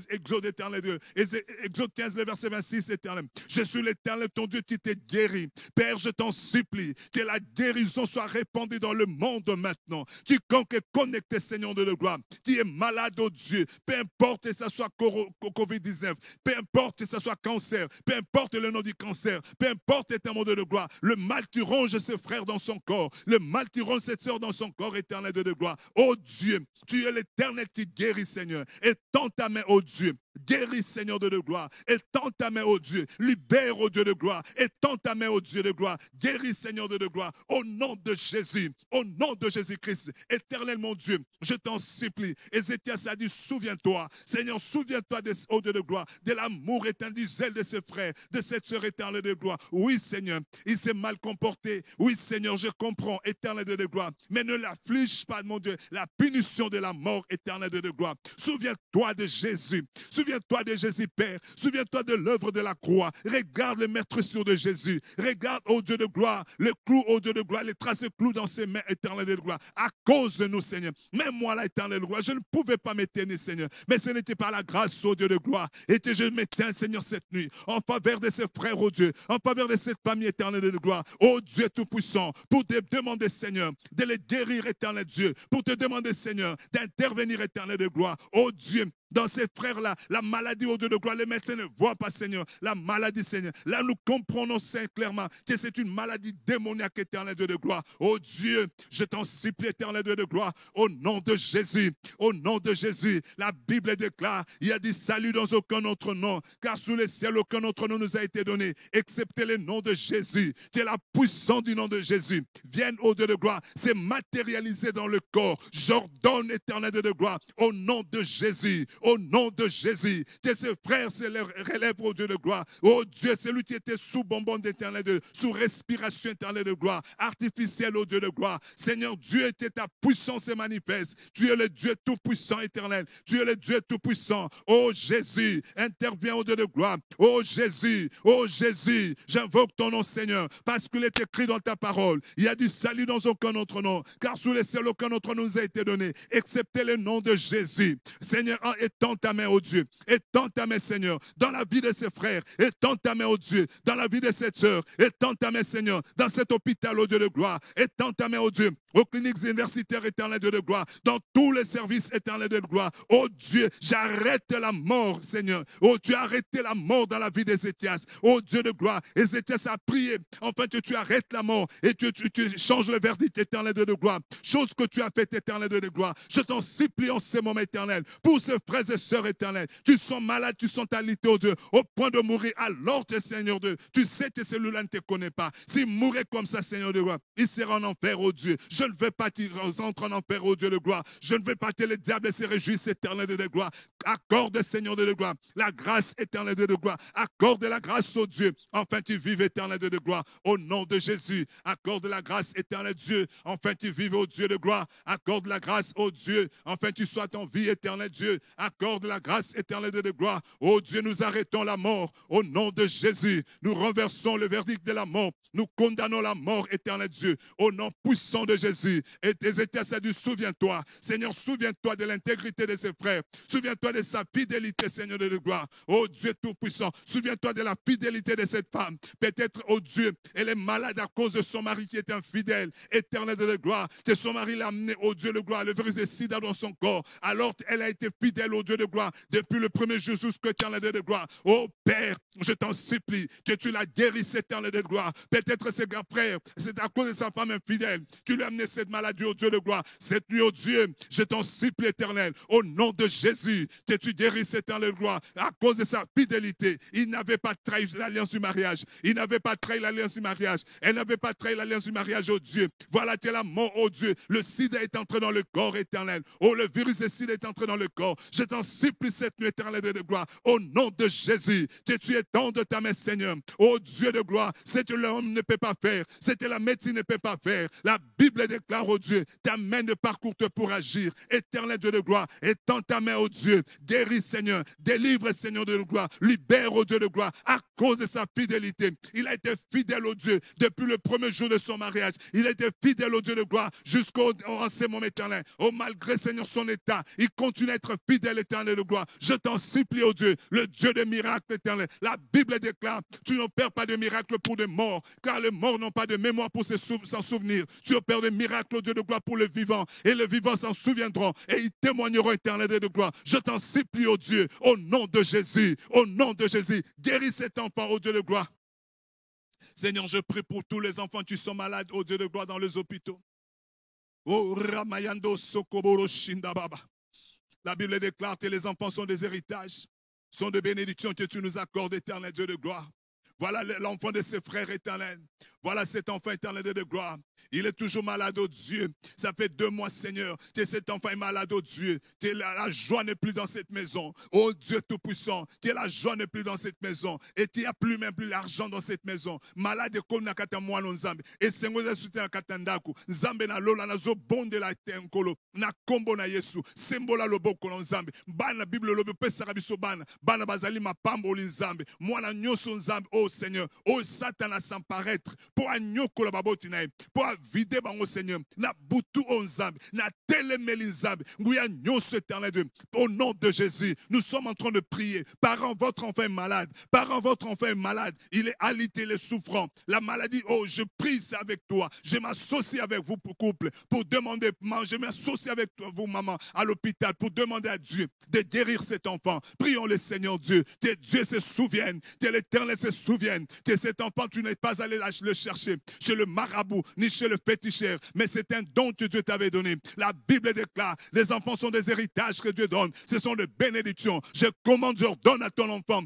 Exode éternel, Exode 15, le verset 26, éternel. Je suis l'éternel, ton Dieu qui t'est guéri. Père, je t'en supplie que la guérison soit répandue dans le monde maintenant. Quiconque est connecté, Seigneur de gloire, qui est malade, oh Dieu, peu importe que ce soit COVID-19, peu importe que ce soit cancer, peu importe le nom du cancer, peu importe éternel de gloire, le mal qui ronge ses frères dans son corps, le mal qui ronge cette sœur dans son corps, éternel de gloire. Oh Dieu, tu es l'éternel qui guérit, Seigneur. Et tends ta main, oh Dieu, Guéris, Seigneur de gloire. Étends ta main, ô Dieu. Libère, ô Dieu de gloire. Étends ta main, ô Dieu de gloire. Guéris, Seigneur de gloire. Au nom de Jésus. Au nom de Jésus-Christ. Éternel, mon Dieu, je t'en supplie. Ézéchias a dit, souviens-toi. Seigneur, souviens-toi, ô Dieu de gloire, de l'amour éternel du zèle de ses frères, de cette sœur éternelle de gloire. Oui, Seigneur, il s'est mal comporté. Oui, Seigneur, je comprends, éternel de gloire. Mais ne l'afflige pas, mon Dieu, la punition de la mort éternelle de gloire. Souviens-toi de Jésus. Souviens-toi de Jésus, Père. Souviens-toi de l'œuvre de la croix. Regarde le meurtrissure de Jésus. Regarde, ô Dieu de gloire, le clou, ô Dieu de gloire, les traces de clous dans ses mains éternelles de gloire. À cause de nous, Seigneur. Même moi, là, éternel de gloire, je ne pouvais pas m'éteindre, Seigneur. Mais ce n'était pas la grâce, ô Dieu de gloire. Et que je m'éteins, Seigneur, cette nuit, en faveur de ses frères, ô Dieu, en faveur de cette famille éternelle de gloire. Ô Dieu Tout-Puissant, pour te demander, Seigneur, de les guérir, éternel Dieu. Pour te demander, Seigneur, d'intervenir, éternel de gloire. Ô Dieu, dans ces frères-là, la maladie, au Dieu de gloire, les médecins ne voient pas, Seigneur, la maladie, Seigneur. Là, nous comprenons, Seigneur, clairement que c'est une maladie démoniaque, éternel Dieu de gloire. Oh Dieu, je t'en supplie, éternel Dieu de gloire, au nom de Jésus, au nom de Jésus. La Bible déclare, il y a dit salut dans aucun autre nom, car sous les ciels, aucun autre nom nous a été donné, excepté le nom de Jésus. Que la puissance du nom de Jésus vienne, au Dieu de gloire, c'est matérialisé dans le corps. J'ordonne, éternel Dieu de gloire, au nom de Jésus. Au nom de Jésus, que ses frères se relèvent, au Dieu de gloire. Oh Dieu, celui qui était sous bonbon d'éternel, sous respiration éternelle de gloire, artificielle, au Dieu de gloire. Seigneur Dieu, était ta puissance se manifeste. Tu es le Dieu tout-puissant éternel. Tu es le Dieu tout-puissant. Oh Jésus, interviens, au Dieu de gloire. Oh Jésus, j'invoque ton nom, Seigneur, parce qu'il est écrit dans ta parole. Il y a du salut dans aucun autre nom, car sous les cieux, aucun autre nom nous a été donné, excepté le nom de Jésus. Seigneur, étends ta main, oh Dieu. Étends ta main, Seigneur, dans la vie de ses frères. Étends ta main, oh Dieu, dans la vie de cette sœur. Étends ta main, Seigneur, dans cet hôpital, oh Dieu de gloire. Étends ta main, oh Dieu, aux cliniques universitaires éternelles de gloire, dans tous les services éternels de gloire. Oh Dieu, j'arrête la mort, Seigneur. Oh Dieu, arrêtez la mort dans la vie d'Ézéchias. Oh Dieu de gloire, Ézéchias a prié, enfin que tu arrêtes la mort et tu changes le verdict éternel de gloire. Chose que tu as faite éternelle de gloire. Je t'en supplie en ces moments éternels, pour ces frères et sœurs éternels, qui sont malades, qui sont alités, oh Dieu, au point de mourir, alors Seigneur Dieu, tu sais que celui-là ne te connaît pas. S'il mourait comme ça, Seigneur de gloire, il sera en enfer, oh Dieu. Je ne veux pas qu'il rentre en enfer, oh Dieu de gloire. Je ne veux pas que le diable se réjouisse éternel de gloire. Accorde, Seigneur de gloire, la grâce éternelle de gloire. Accorde la grâce, oh Dieu, enfin tu vives éternel de gloire. Au nom de Jésus, accorde la grâce éternelle, Dieu, enfin tu vives, oh Dieu de gloire. Accorde la grâce, oh Dieu, enfin tu sois en vie éternelle, Dieu. Accorde la grâce éternelle de gloire. Oh Dieu, nous arrêtons la mort. Au nom de Jésus, nous renversons le verdict de la mort. Nous condamnons la mort, éternel Dieu, au nom puissant de Jésus. Et Ézéchias a dit, souviens-toi, Seigneur, souviens-toi de l'intégrité de ses frères. Souviens-toi de sa fidélité, Seigneur de gloire. Oh Dieu tout-puissant, souviens-toi de la fidélité de cette femme. Peut-être, oh Dieu, elle est malade à cause de son mari qui est infidèle, éternel de gloire. Que son mari l'a amené, oh Dieu de gloire, le virus de sida dans son corps. Alors, elle a été fidèle, oh Dieu de gloire, depuis le premier jour jusqu'au éternel de gloire. Oh Père, je t'en supplie que tu la guérisses, éternel de gloire. Peut-être ses gars frères, c'est à cause de sa femme infidèle qui lui a amené cette maladie, oh Dieu de gloire. Cette nuit, oh Dieu, je t'en supplie, éternel, au nom de Jésus, que tu guérisses, éternel de gloire, à cause de sa fidélité. Il n'avait pas trahi l'alliance du mariage. Il n'avait pas trahi l'alliance du mariage. Elle n'avait pas trahi l'alliance du mariage, oh Dieu. Voilà que la mort, oh Dieu, le sida est entré dans le corps éternel. Oh, le virus de sida est entré dans le corps. Je t'en supplie cette nuit, éternel de gloire, au nom de Jésus, que tu étendes ta main, Seigneur. Oh Dieu de gloire, c'est que l'homme ne peut pas faire, c'est que la médecine ne peut pas faire. La Bible déclare, oh Dieu, ta main ne parcourt pour agir. Éternel Dieu de gloire, étends ta main, oh Dieu, guéris, Seigneur, délivre, Seigneur de gloire, libère, oh Dieu de gloire, à cause de sa fidélité. Il a été fidèle, oh Dieu, depuis le premier jour de son mariage. Il a été fidèle, oh Dieu de gloire, jusqu'au ces moments éternels. Oh, malgré, Seigneur, son état, il continue à être fidèle, éternel de gloire. Je t'en supplie, oh Dieu, le Dieu de miracles éternels. La Bible déclare, tu n'opères pas de miracles pour les morts, car les morts n'ont pas de mémoire pour s'en souvenir. Tu opères des miracles, oh Dieu de gloire, pour les vivants, et les vivants s'en souviendront, et ils témoigneront, éternel de gloire. Je t'en supplie, oh Dieu, au nom de Jésus, au nom de Jésus, guéris cet enfant, oh Dieu de gloire. Seigneur, je prie pour tous les enfants qui sont malades, oh Dieu de gloire, dans les hôpitaux. Oh, Ramayando Sokoboro Shindababa. La Bible déclare que les enfants sont des héritages. sont de bénédictions que tu nous accordes, éternel Dieu de gloire. Voilà l'enfant de ses frères éternels. Voilà cet enfant éternel de gloire. Il est toujours malade, oh Dieu. Ça fait 2 mois, Seigneur, que cet enfant est malade, oh Dieu. Que la joie n'est plus dans cette maison. Oh Dieu Tout-Puissant, que la joie n'est plus dans cette maison. Et qu'il n'y a plus même plus l'argent dans cette maison. Malade comme na kata mwana nzambe. Et Seigneur, je soutiens katandaku. Nzambe na lola na zo bonde la tenkolo. Na kombo na Yesu. Sembola loboko na nzambe. Bana Bible lobe pesa biso bana. Bana bazali mapambo li nzambe. Mwana nyoso nzambe. Oh Seigneur. Oh Satan a s'apparaître. Pour anyoko la baboti na pour vider bango Seigneur. Na butu o nzambe. Na telemeli nzambe. Nguya nyoso éternel Dieu. Au nom de Jésus, nous sommes en train de prier. Parents, votre enfant est malade. Parents, votre enfant est malade. Il est alité, il est souffrant. La maladie, oh, je prie avec toi. Je m'associe avec vous pour couple, pour demander, je m'associe avec vous, maman, à l'hôpital, pour demander à Dieu de guérir cet enfant. Prions le Seigneur Dieu. Que Dieu se souvienne, que l'Éternel se souvienne, que cet enfant, tu n'es pas allé le chercher chez le marabout, ni chez le féticheur, mais c'est un don que Dieu t'avait donné. La Bible déclare, les enfants sont des héritages que Dieu donne. Ce sont des bénédictions. Je commande, je ordonne à ton enfant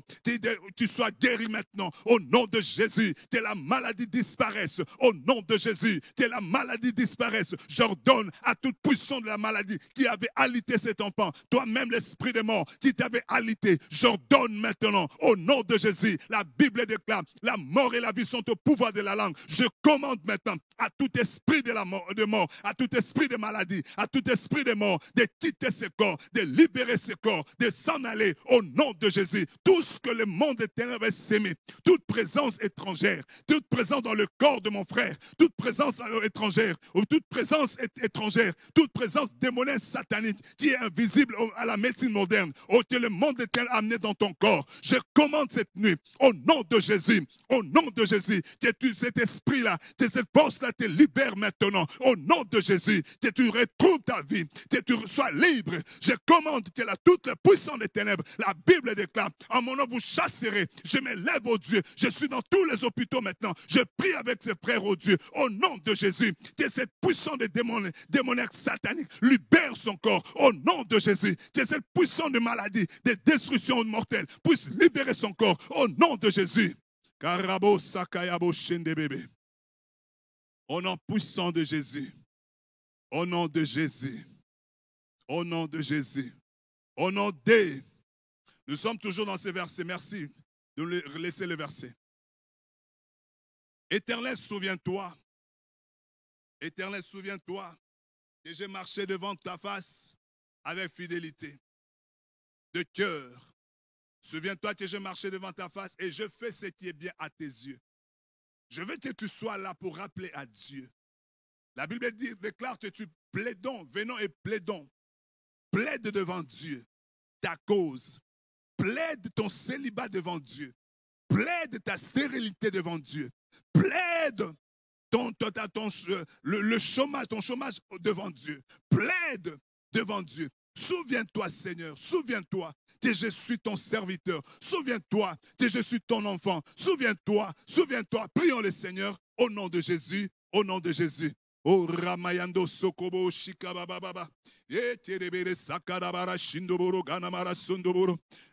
qu'il soit guéri maintenant. Au nom de Jésus, que la maladie disparaisse. Au nom de Jésus, que la maladie disparaisse. J'ordonne à toute puissance de la maladie qui avait alité cet enfant, toi-même l'esprit de mort qui t'avait alité, j'ordonne maintenant, au nom de Jésus, la Bible déclare, la mort et la vie sont au pouvoir de la langue. Je commande maintenant à tout esprit de mort, à tout esprit de maladie, à tout esprit de mort, de quitter ce corps, de libérer ce corps, de s'en aller au nom de Jésus. Tout ce que le monde des ténèbres s'aimer, toute présence étrangère, toute présence dans le corps de mon frère, toute présence étrangère, ou toute présence étrangère, toute présence démoniaque satanique qui est invisible à la médecine moderne, que le monde des ténèbres a amené dans ton corps. Je commande cette nuit, au nom de Jésus, au nom de Jésus, que cet esprit-là, que cette force-là te libère maintenant, au nom de Jésus, que tu retrouves ta vie, que tu sois libre. Je commande que toute la puissance des ténèbres, la Bible déclare, en mon nom vous chasserez. Je me lève au Dieu, je suis dans tous les hôpitaux maintenant, je prie avec ses frères au Dieu, au nom de Jésus, que cette puissance des démoniaques sataniques libère son corps, au nom de Jésus, que cette puissance de maladie, de destruction mortelle puisse libérer son corps, au nom de Jésus. Karabo sakayabo shende bébé. Au nom puissant de Jésus, au nom de Jésus, au nom de Jésus, au nom de... Nous sommes toujours dans ces versets, merci de nous laisser le verset. Éternel, souviens-toi, Éternel, souviens-toi que j'ai marché devant ta face avec fidélité, de cœur. Souviens-toi que j'ai marché devant ta face et je fais ce qui est bien à tes yeux. Je veux que tu sois là pour rappeler à Dieu. La Bible dit, déclare que tu plaidons, venons et plaidons. Plaide devant Dieu ta cause. Plaide ton célibat devant Dieu. Plaide ta stérilité devant Dieu. Plaide le chômage, ton chômage devant Dieu. Plaide devant Dieu. Souviens-toi, Seigneur, souviens-toi que je suis ton serviteur. Souviens-toi que je suis ton enfant. Souviens-toi, souviens-toi. Prions le Seigneur au nom de Jésus, au nom de Jésus. Oh Ramayando Sokobo Shikabababa.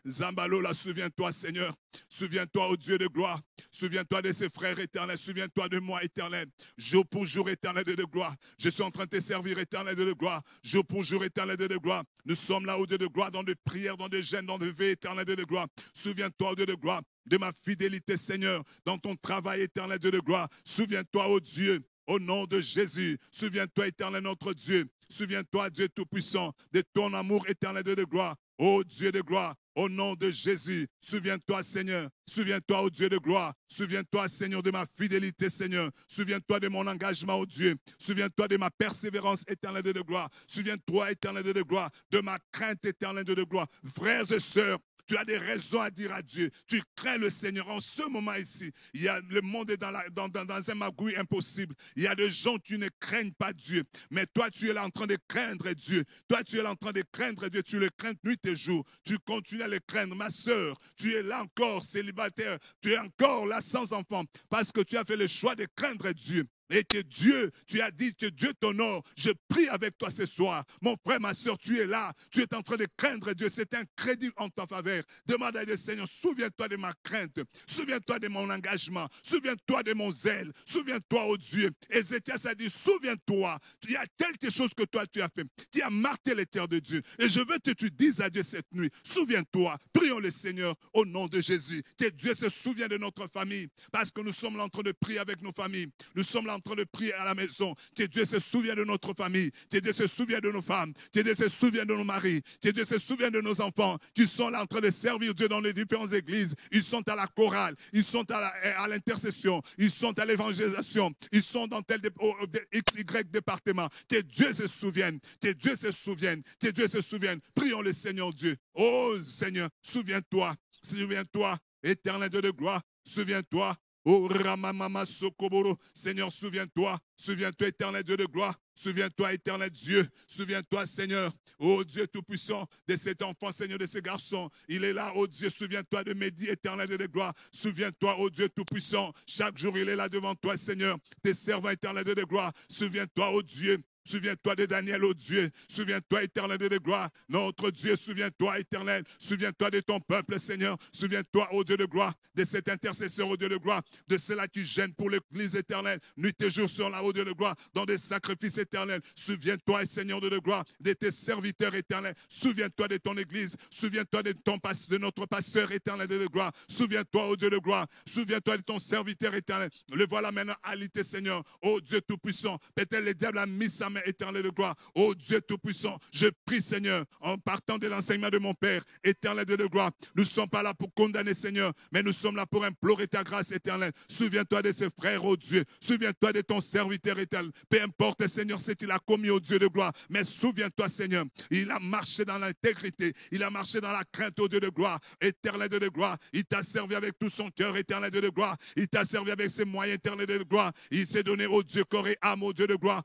Zambalola, souviens-toi, Seigneur. Souviens-toi, ô Dieu de gloire. Souviens-toi de ses frères éternels. Souviens-toi de moi, éternel. Jour pour jour, éternel de gloire. Je suis en train de te servir, éternel de gloire. Jour pour jour, éternel de gloire. Nous sommes là, ô Dieu de gloire, dans des prières, dans des jeûnes, dans des veilles, éternel de gloire. Souviens-toi, ô Dieu de gloire, de ma fidélité, Seigneur, dans ton travail, éternel de gloire. Souviens-toi, ô Dieu, au nom de Jésus. Souviens-toi, éternel, notre Dieu. Souviens-toi, Dieu Tout-Puissant, de ton amour éternel de gloire. Ô Dieu de gloire, au nom de Jésus. Souviens-toi, Seigneur. Souviens-toi, ô Dieu de gloire. Souviens-toi, Seigneur, de ma fidélité, Seigneur. Souviens-toi de mon engagement, ô Dieu. Souviens-toi de ma persévérance éternelle de gloire. Souviens-toi, éternel de gloire, de ma crainte éternelle de gloire. Frères et sœurs, tu as des raisons à dire à Dieu. Tu crains le Seigneur. En ce moment ici, le monde est dans un magouille impossible. Il y a des gens qui ne craignent pas Dieu. Mais toi, tu es là en train de craindre Dieu. Toi, tu es là en train de craindre Dieu. Tu le crains nuit et jour. Tu continues à le craindre. Ma sœur, tu es là encore célibataire. Tu es encore là sans enfant. Parce que tu as fait le choix de craindre Dieu. Et que Dieu, tu as dit que Dieu t'honore. Je prie avec toi ce soir. Mon frère, ma soeur, tu es là. Tu es en train de craindre Dieu. C'est un crédit en ta faveur. Demande à Dieu, Seigneur, souviens-toi de ma crainte. Souviens-toi de mon engagement. Souviens-toi de mon zèle. Souviens-toi, oh Dieu. Ézéchias a dit, souviens-toi. Il y a quelque chose que toi, tu as fait qui a marqué les terres de Dieu. Et je veux que tu dises à Dieu cette nuit, souviens-toi. Prions le Seigneur au nom de Jésus. Que Dieu se souvienne de notre famille. Parce que nous sommes là en train de prier avec nos familles. Nous sommes là en train de prier à la maison. Que Dieu se souvienne de notre famille. Que Dieu se souvienne de nos femmes. Que Dieu se souvienne de nos maris. Que Dieu se souvienne de nos enfants qui sont là en train de servir Dieu dans les différentes églises. Ils sont à la chorale. Ils sont à l'intercession. Ils sont à l'évangélisation. Ils sont dans tel XY département. Que Dieu se souvienne. Que Dieu se souvienne. Que Dieu se souvienne. Prions le Seigneur Dieu. Oh Seigneur, souviens-toi. Souviens-toi, éternel Dieu de gloire. Souviens-toi. Oh Ramamama Sokoboro. Seigneur, souviens-toi. Souviens-toi, éternel Dieu de gloire. Souviens-toi, éternel Dieu. Souviens-toi, Seigneur. Oh Dieu Tout-Puissant, de cet enfant, Seigneur, de ce garçon. Il est là, oh Dieu. Souviens-toi de Mehdi, éternel Dieu de gloire. Souviens-toi, oh Dieu Tout-Puissant. Chaque jour, il est là devant toi, Seigneur. Tes servants, éternel Dieu de gloire. Souviens-toi, oh Dieu. Souviens-toi de Daniel, oh Dieu. Souviens-toi, éternel Dieu de gloire. Notre Dieu, souviens-toi, éternel. Souviens-toi de ton peuple, Seigneur. Souviens-toi, oh Dieu de gloire, de cet intercesseur, oh Dieu de gloire, de ceux-là qui gênent pour l'église éternelle. Nuit et jour sont là, oh Dieu de gloire, dans des sacrifices éternels. Souviens-toi, Seigneur Dieu de gloire, de tes serviteurs éternels. Souviens-toi de ton église. Souviens-toi de notre pasteur éternel Dieu de gloire. Souviens-toi, oh Dieu de gloire. Souviens-toi de ton serviteur éternel. Le voilà maintenant alité, Seigneur. Oh Dieu Tout-Puissant. Peut-être le diable a mis sa main éternel de gloire. Oh Dieu Tout-Puissant, je prie, Seigneur, en partant de l'enseignement de mon Père, éternel de gloire. Nous ne sommes pas là pour condamner, Seigneur, mais nous sommes là pour implorer ta grâce éternelle. Souviens-toi de ses frères, oh Dieu. Souviens-toi de ton serviteur éternel. Peu importe, Seigneur, ce qu'il a commis, oh Dieu de gloire. Mais souviens-toi, Seigneur, il a marché dans l'intégrité. Il a marché dans la crainte, oh Dieu de gloire. Éternel de gloire. Il t'a servi avec tout son cœur, éternel de gloire. Il t'a servi avec ses moyens, éternel de gloire. Il s'est donné, oh Dieu, corps et âme, oh Dieu de gloire,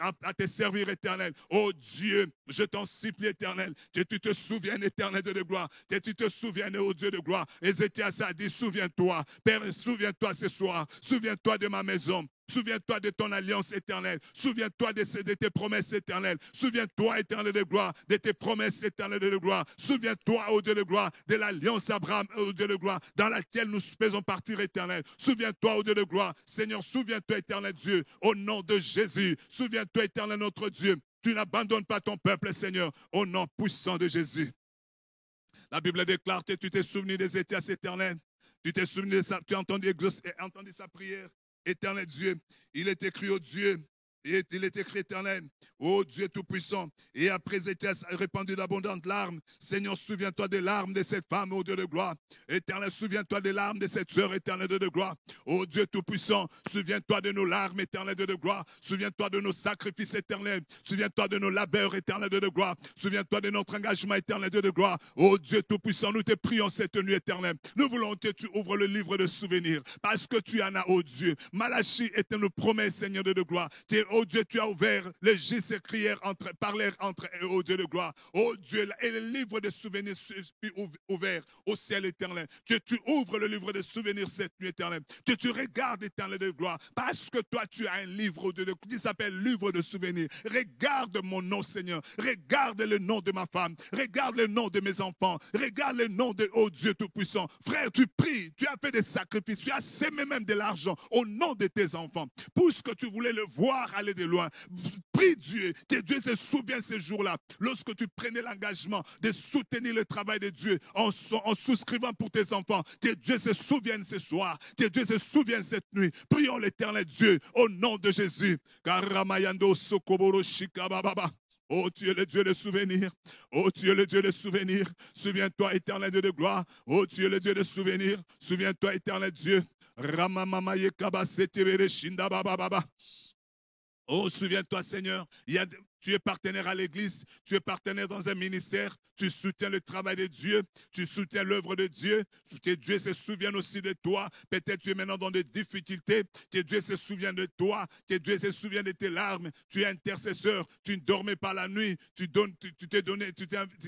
à tes serviteurs éternel. Oh Dieu, je t'en supplie, éternel, que tu te souviennes, éternel de gloire, que tu te souviennes, oh Dieu de gloire. Ézéchias a dit, souviens-toi, Père, souviens-toi ce soir, souviens-toi de ma maison. Souviens-toi de ton alliance éternelle. Souviens-toi de tes promesses éternelles. Souviens-toi, éternel de gloire, de tes promesses éternelles de gloire. Souviens-toi, ô Dieu de gloire, de l'alliance Abraham, ô Dieu de gloire, dans laquelle nous faisons partir éternel. Souviens-toi, ô Dieu de gloire. Seigneur, souviens-toi, éternel Dieu, au nom de Jésus. Souviens-toi, éternel notre Dieu. Tu n'abandonnes pas ton peuple, Seigneur, au nom puissant de Jésus. La Bible déclare que tu t'es souvenu des Étias éternels. Tu t'es souvenu de ça, tu as entendu sa prière. Éternel Dieu, il est écrit au Dieu, et il est écrit éternel, ô Dieu Tout-Puissant. Et après Ézéchias a répandu d'abondantes larmes. Seigneur, souviens-toi des larmes de cette femme, ô Dieu de gloire. Éternel, souviens-toi des larmes de cette sœur, éternel de gloire. Ô Dieu Tout-Puissant, souviens-toi de nos larmes, éternel de gloire. Souviens-toi de nos sacrifices éternels. Souviens-toi de nos labeurs, éternel de gloire. Souviens-toi de notre engagement, éternel de gloire. Ô Dieu Tout-Puissant, nous te prions cette nuit éternelle. Nous voulons que tu ouvres le livre de souvenirs, parce que tu en as, ô Dieu. Malachie est une promesse, Seigneur de gloire. Oh Dieu, tu as ouvert les registres parlèrent entre eux, oh Dieu de gloire. Oh Dieu, et le livre de souvenirs ouvert au ciel éternel. Que tu ouvres le livre de souvenirs cette nuit éternelle. Que tu regardes, éternel de gloire. Parce que toi, tu as un livre, oh Dieu, qui s'appelle livre de souvenirs. Regarde mon nom, Seigneur. Regarde le nom de ma femme. Regarde le nom de mes enfants. Regarde le nom de, oh Dieu Tout-Puissant. Frère, tu pries. Tu as fait des sacrifices. Tu as sémé même de l'argent au nom de tes enfants. Puisque tu voulais le voir aller de loin. Prie Dieu, que Dieu se souvienne ce jour-là, lorsque tu prenais l'engagement de soutenir le travail de Dieu en souscrivant pour tes enfants, que Dieu se souvienne ce soir, que Dieu se souvienne cette nuit. Prions l'éternel Dieu au nom de Jésus. Oh, tu es le Dieu de souvenirs. Oh, tu es le Dieu de souvenirs. Souviens-toi, éternel Dieu de gloire. Oh, tu es le Dieu de souvenirs. Souviens-toi, éternel Dieu. Oh, souviens-toi, Seigneur. Il y a tu es partenaire à l'église, tu es partenaire dans un ministère, tu soutiens le travail de Dieu, tu soutiens l'œuvre de Dieu, que Dieu se souvienne aussi de toi. Peut-être tu es maintenant dans des difficultés, que Dieu se souvienne de toi, que Dieu se souvienne de tes larmes. Tu es intercesseur, tu ne dormais pas la nuit, tu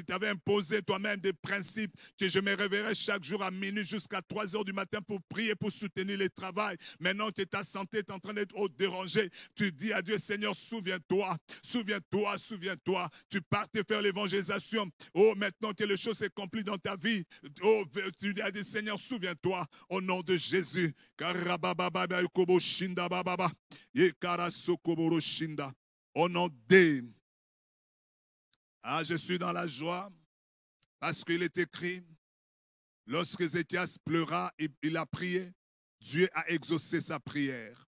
t'avais imposé toi-même des principes que je me réveillerai chaque jour à minuit jusqu'à 3 heures du matin pour prier, pour soutenir le travail. Maintenant que ta santé est en train d'être dérangée, tu dis à Dieu, Seigneur, souviens-toi, souviens-toi, souviens-toi. Tu partais faire l'évangélisation. Oh, maintenant que les choses s'accomplissent dans ta vie, oh, tu dis à Dieu, Seigneur, souviens-toi, au nom de Jésus. Au nom de... Ah, je suis dans la joie parce qu'il est écrit, lorsque Ézéchias pleura et il a prié, Dieu a exaucé sa prière.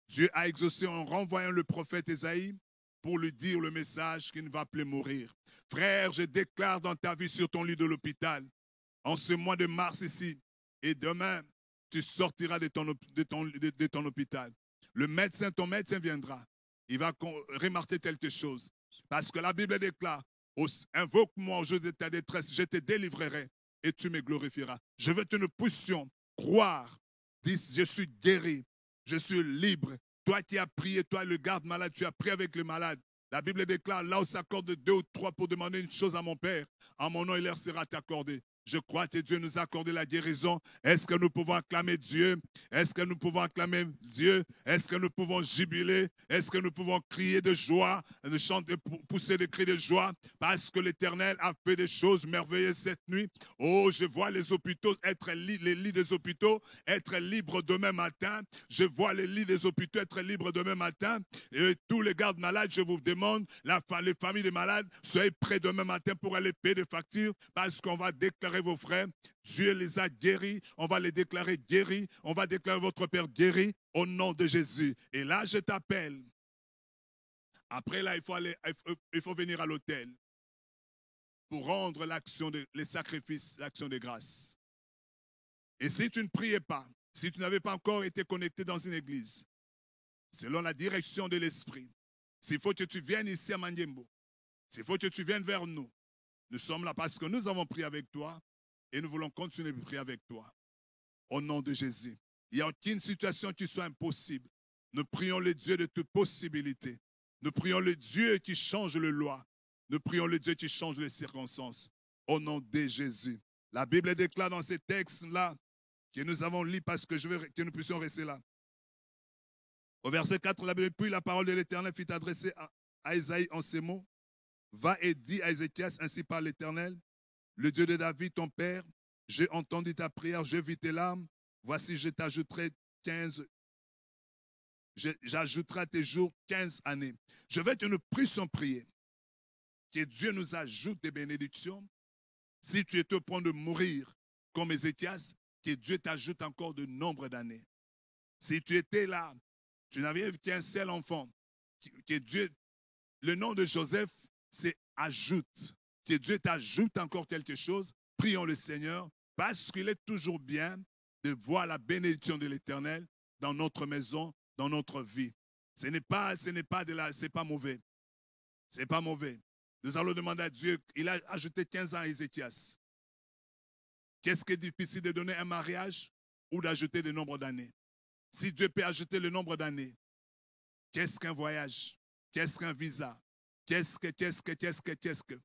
Dieu a exaucé en renvoyant le prophète Ésaïe pour lui dire le message qu'il ne va plus mourir. Frère, je déclare dans ta vie sur ton lit de l'hôpital, en ce mois de mars ici, et demain, tu sortiras de ton hôpital. Le médecin, ton médecin viendra. Il va remarquer quelque chose. Parce que la Bible déclare, invoque-moi au jour de ta détresse, je te délivrerai et tu me glorifieras. Je veux que nous puissions croire, dis, je suis guéri, je suis libre. Toi qui as prié, toi le garde malade, tu as prié avec le malade. La Bible déclare, là où s'accorde 2 ou 3 pour demander une chose à mon Père, en mon nom, il leur sera accordé. Je crois que Dieu nous a accordé la guérison. Est-ce que nous pouvons acclamer Dieu? Est-ce que nous pouvons acclamer Dieu? Est-ce que nous pouvons jubiler? Est-ce que nous pouvons crier de joie, de chanter, pousser des cris de joie? Parce que l'Éternel a fait des choses merveilleuses cette nuit. Oh, je vois les hôpitaux les lits des hôpitaux être libres demain matin. Je vois les lits des hôpitaux être libres demain matin. Et tous les gardes malades, je vous demande, les familles des malades, soyez prêts demain matin pour aller payer des factures parce qu'on va déclarer vos frères, Dieu les a guéris, on va les déclarer guéris, on va déclarer votre Père guéri au nom de Jésus. Et là, je t'appelle. Après là, il faut venir à l'autel pour rendre les sacrifices, l'action de grâce. Et si tu ne priais pas, si tu n'avais pas encore été connecté dans une église, selon la direction de l'Esprit, s'il faut que tu viennes ici à Manyembo, s'il faut que tu viennes vers nous, nous sommes là parce que nous avons prié avec toi et nous voulons continuer de prier avec toi. Au nom de Jésus. Il n'y a aucune situation qui soit impossible. Nous prions le Dieu de toute possibilité. Nous prions le Dieu qui change les lois. Nous prions le Dieu qui change les circonstances. Au nom de Jésus. La Bible déclare dans ces textes-là que nous avons lu parce que je veux que nous puissions rester là. Au verset 4, la Bible, puis la parole de l'Éternel fut adressée à Ésaïe en ces mots. Va et dis à Ézéchias, ainsi par l'Éternel, le Dieu de David, ton père, j'ai entendu ta prière, j'ai vu tes larmes. Voici, je t'ajouterai j'ajouterai à tes jours 15 années. Je vais que nous puissions prier, que Dieu nous ajoute des bénédictions. Si tu es au point de mourir comme Ézéchias, que Dieu t'ajoute encore de nombre d'années. Si tu étais là, tu n'avais qu'un seul enfant, que Dieu, le nom de Joseph, c'est ajoute. Que Dieu t'ajoute encore quelque chose, prions le Seigneur, parce qu'il est toujours bien de voir la bénédiction de l'Éternel dans notre maison, dans notre vie. Ce n'est pas mauvais. C'est pas mauvais. Nous allons demander à Dieu, il a ajouté 15 ans à Ézéchias. Qu'est-ce qui est difficile de donner un mariage ou d'ajouter le nombre d'années? Si Dieu peut ajouter le nombre d'années, qu'est-ce qu'un voyage? Qu'est-ce qu'un visa? Qu'est-ce que?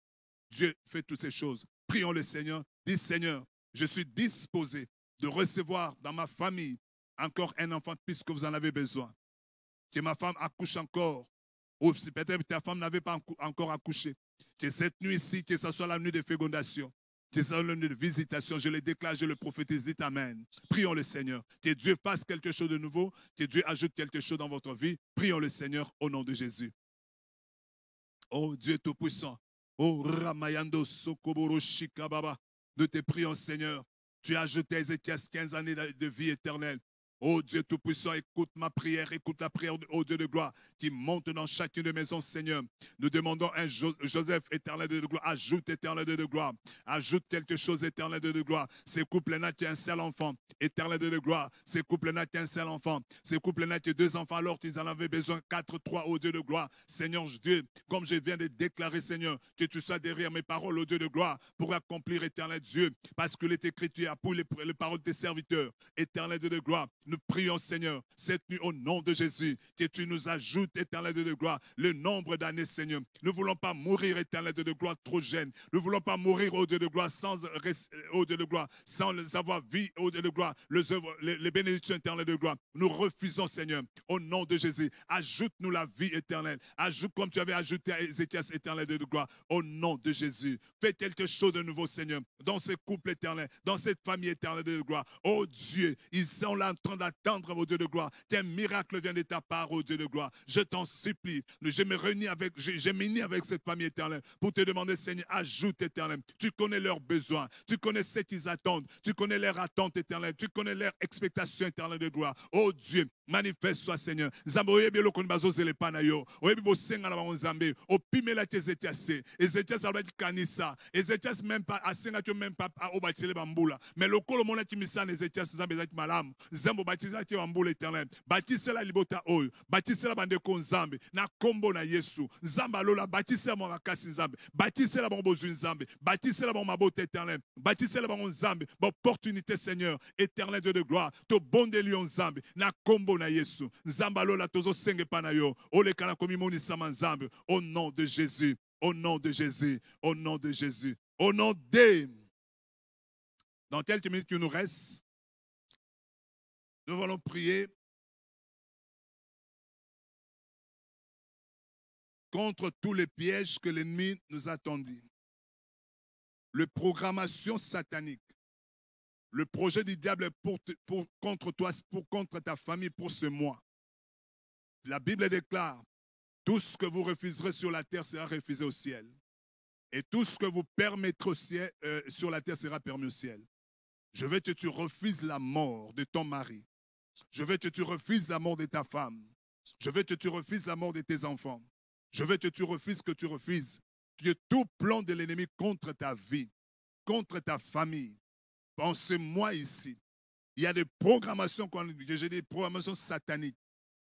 Dieu fait toutes ces choses. Prions le Seigneur. Dis Seigneur, je suis disposé de recevoir dans ma famille encore un enfant puisque vous en avez besoin. Que ma femme accouche encore. Ou si peut-être ta femme n'avait pas encore accouché. Que cette nuit-ci, que ce soit la nuit de fécondation, que ce soit la nuit de visitation, je le déclare, je le prophétise. Dites Amen. Prions le Seigneur. Que Dieu fasse quelque chose de nouveau. Que Dieu ajoute quelque chose dans votre vie. Prions le Seigneur au nom de Jésus. Oh Dieu Tout-Puissant. Oh Ramayando Sokoboro Shikababa. Nous te prions, Seigneur. Tu as ajouté à Ézéchias 15 années de vie éternelle. Oh Dieu Tout-Puissant, écoute ma prière, écoute la prière, oh Dieu de gloire, qui monte dans chacune de maisons, Seigneur. Nous demandons un Joseph, éternel de gloire, ajoute, éternel de gloire, ajoute quelque chose, éternel de gloire. Ces couples-là qui ont un seul enfant, éternel de gloire, ces couples-là qui ont un seul enfant, ces couples-là qui ont 2 enfants, alors qu'ils en avaient besoin, 4, 3, oh Dieu de gloire. Seigneur Dieu, comme je viens de déclarer, Seigneur, que tu sois derrière mes paroles, oh Dieu de gloire, pour accomplir, éternel Dieu, parce que les Écritures appuient les paroles des serviteurs, éternel Dieu de gloire. Nous prions, Seigneur, cette nuit au nom de Jésus, que tu nous ajoutes, éternel Dieu de gloire, le nombre d'années, Seigneur. Nous ne voulons pas mourir, éternel Dieu de gloire, trop jeune. Nous ne voulons pas mourir, au Dieu de gloire, sans avoir vie, au Dieu de gloire, les bénédictions éternelles de gloire. Nous refusons, Seigneur, au nom de Jésus. Ajoute-nous la vie éternelle. Ajoute comme tu avais ajouté à Ézéchias, éternel de gloire, au nom de Jésus. Fais quelque chose de nouveau, Seigneur, dans ce couple éternel, dans cette famille éternelle de gloire. Oh Dieu, ils sont là en train d'attendre, oh Dieu de gloire, qu'un miracle vienne de ta part, oh Dieu de gloire. Je t'en supplie. Je me réunis avec cette famille éternelle pour te demander, Seigneur, ajoute éternel. Tu connais leurs besoins, tu connais ce qu'ils attendent, tu connais leurs attentes éternelles, tu connais leurs expectations éternelles de gloire. Oh Dieu, manifeste-toi, Seigneur. Zambo oyebi eloko bazozela epa na yo. Oyebi bosenga na bango Nzambe. Opimela ki Ézéchias. Ézéchias alobaki kanisa. Ézéchias même pas asengaki même pas obatile bambula. Mais lokolo monaki misana Ézéchias Nzambe ezaki malamu. Nzambe obatizaki bambula éternel. Batisela libota oyo. Batisela bandeko Nzambe na kombo na Yesu. Nzambe alola batisela mo makasi Nzambe. Batisela bango bozwi Nzambe. Batisela bango mabota éternel. Batisela bango Nzambe. Opportunité Seigneur éternel Dieu de gloire. To bonde lion Nzambe na kombo na Yesu. Nzambe alola tozo senge pa na yo. Olekana komi moni sama Nzambe. Au nom de Jésus. Au nom de Jésus. Au nom de Jésus. Au nom de... Dans quelques minutes qui nous restent, nous allons prier contre tous les pièges que l'ennemi nous a tendus. La programmation satanique, le projet du diable contre toi, contre ta famille pour ce mois. La Bible déclare, tout ce que vous refuserez sur la terre sera refusé au ciel. Et tout ce que vous permettrez au ciel, sur la terre sera permis au ciel. Je veux que tu refuses la mort de ton mari. Je veux que tu refuses la mort de ta femme. Je veux que tu refuses la mort de tes enfants. Je veux que tu refuses que tout plan de l'ennemi contre ta vie, contre ta famille. En ce mois ici, il y a des programmations, j'ai des programmations sataniques.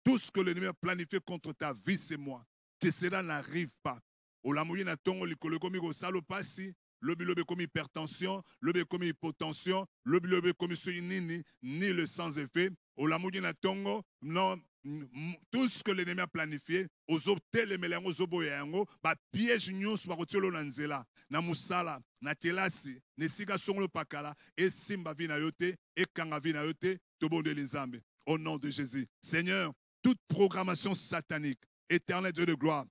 Tout ce que l'ennemi a planifié contre ta vie, c'est moi. Que cela n'arrive pas. Olamoui na tongo likolo komi ko salo pasi, lobi komi hypertension, lobi komi hypotension, lobi komi suinini, ni le sans effet. Olamoui na tongo, non, tout ce que l'ennemi a planifié, ozopte le melango zoboyango, ba piège nyos ba kotiolo na nzela, na musala, na kelasi, nesika songolo pakala, et simba vina yote, et kanga vina yote, tobonde les âmes. Au nom de Jésus. Seigneur, toute programmation satanique, éternel Dieu de gloire,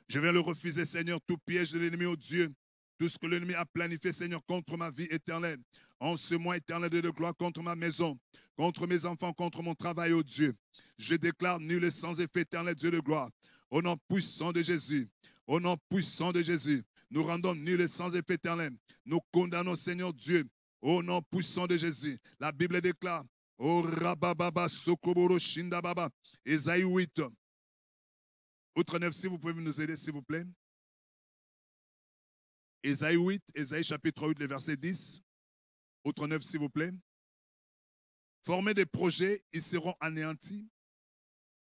je vais le refuser, Seigneur, tout piège de l'ennemi, oh Dieu, tout ce que l'ennemi a planifié, Seigneur, contre ma vie éternelle, en ce mois éternel de gloire, contre ma maison, contre mes enfants, contre mon travail, oh Dieu. Je déclare nul et sans effet éternel, Dieu de gloire, au nom puissant de Jésus, au nom puissant de Jésus, nous rendons nul et sans effet éternel, nous condamnons, Seigneur Dieu, au nom puissant de Jésus. La Bible déclare, oh Rabababa, Sokoboro, Shindababa, Ésaïe 8, Outre 9, si vous pouvez nous aider, s'il vous plaît. Ésaïe 8, Ésaïe chapitre 8, le verset 10. Outre 9, s'il vous plaît. Former des projets, ils seront anéantis.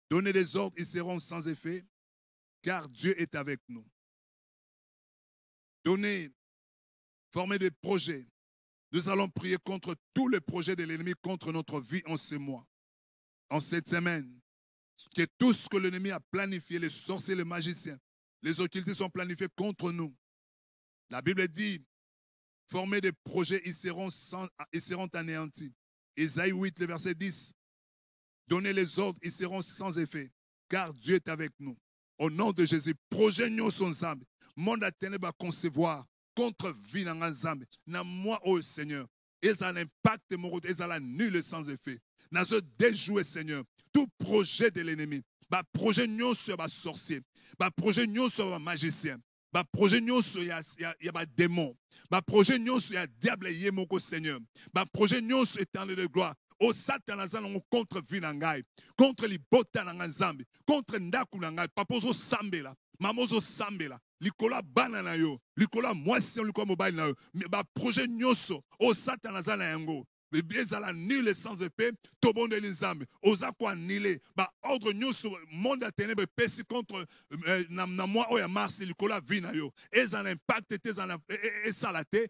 Donner des ordres, ils seront sans effet, car Dieu est avec nous. Former des projets. Nous allons prier contre tous les projets de l'ennemi, contre notre vie en ce mois, en cette semaine. Que tout ce que l'ennemi a planifié, les sorciers, les magiciens, les occultistes sont planifiés contre nous. La Bible dit, former des projets, ils seront anéantis. Ésaïe 8, le verset 10. Donner les ordres, ils seront sans effet, car Dieu est avec nous. Au nom de Jésus, projet nous son Zambé. Monde à ténèbres à concevoir contre vie dans Zambé. Na moi, oh Seigneur, ils ont un impact, ils ont nul et sans effet. Nous avons déjoué, Seigneur, tout projet de l'ennemi. Projet nous sur les sorciers. Projet nous sur les magiciens. Projet nous sur les démons. Projet nous sur les diables et Seigneur. Projet nous sur l'éternel de gloire. O Satan contre Vinangai, contre les botananga Nzambe, contre Ndakunangai, Papozo Sambela, Mamozo Sambela. Likola banana yo, likola mwasi likola mobile na yo, ba projet nyoso, o Satan azala yango. Ezala nul sans épée, tobonde nzambe, oza ko annulé, ba ordre nyoso monde à ténèbres pesi contre na moi oya Mars likola vina yo. Ezala impact te ezala esalate,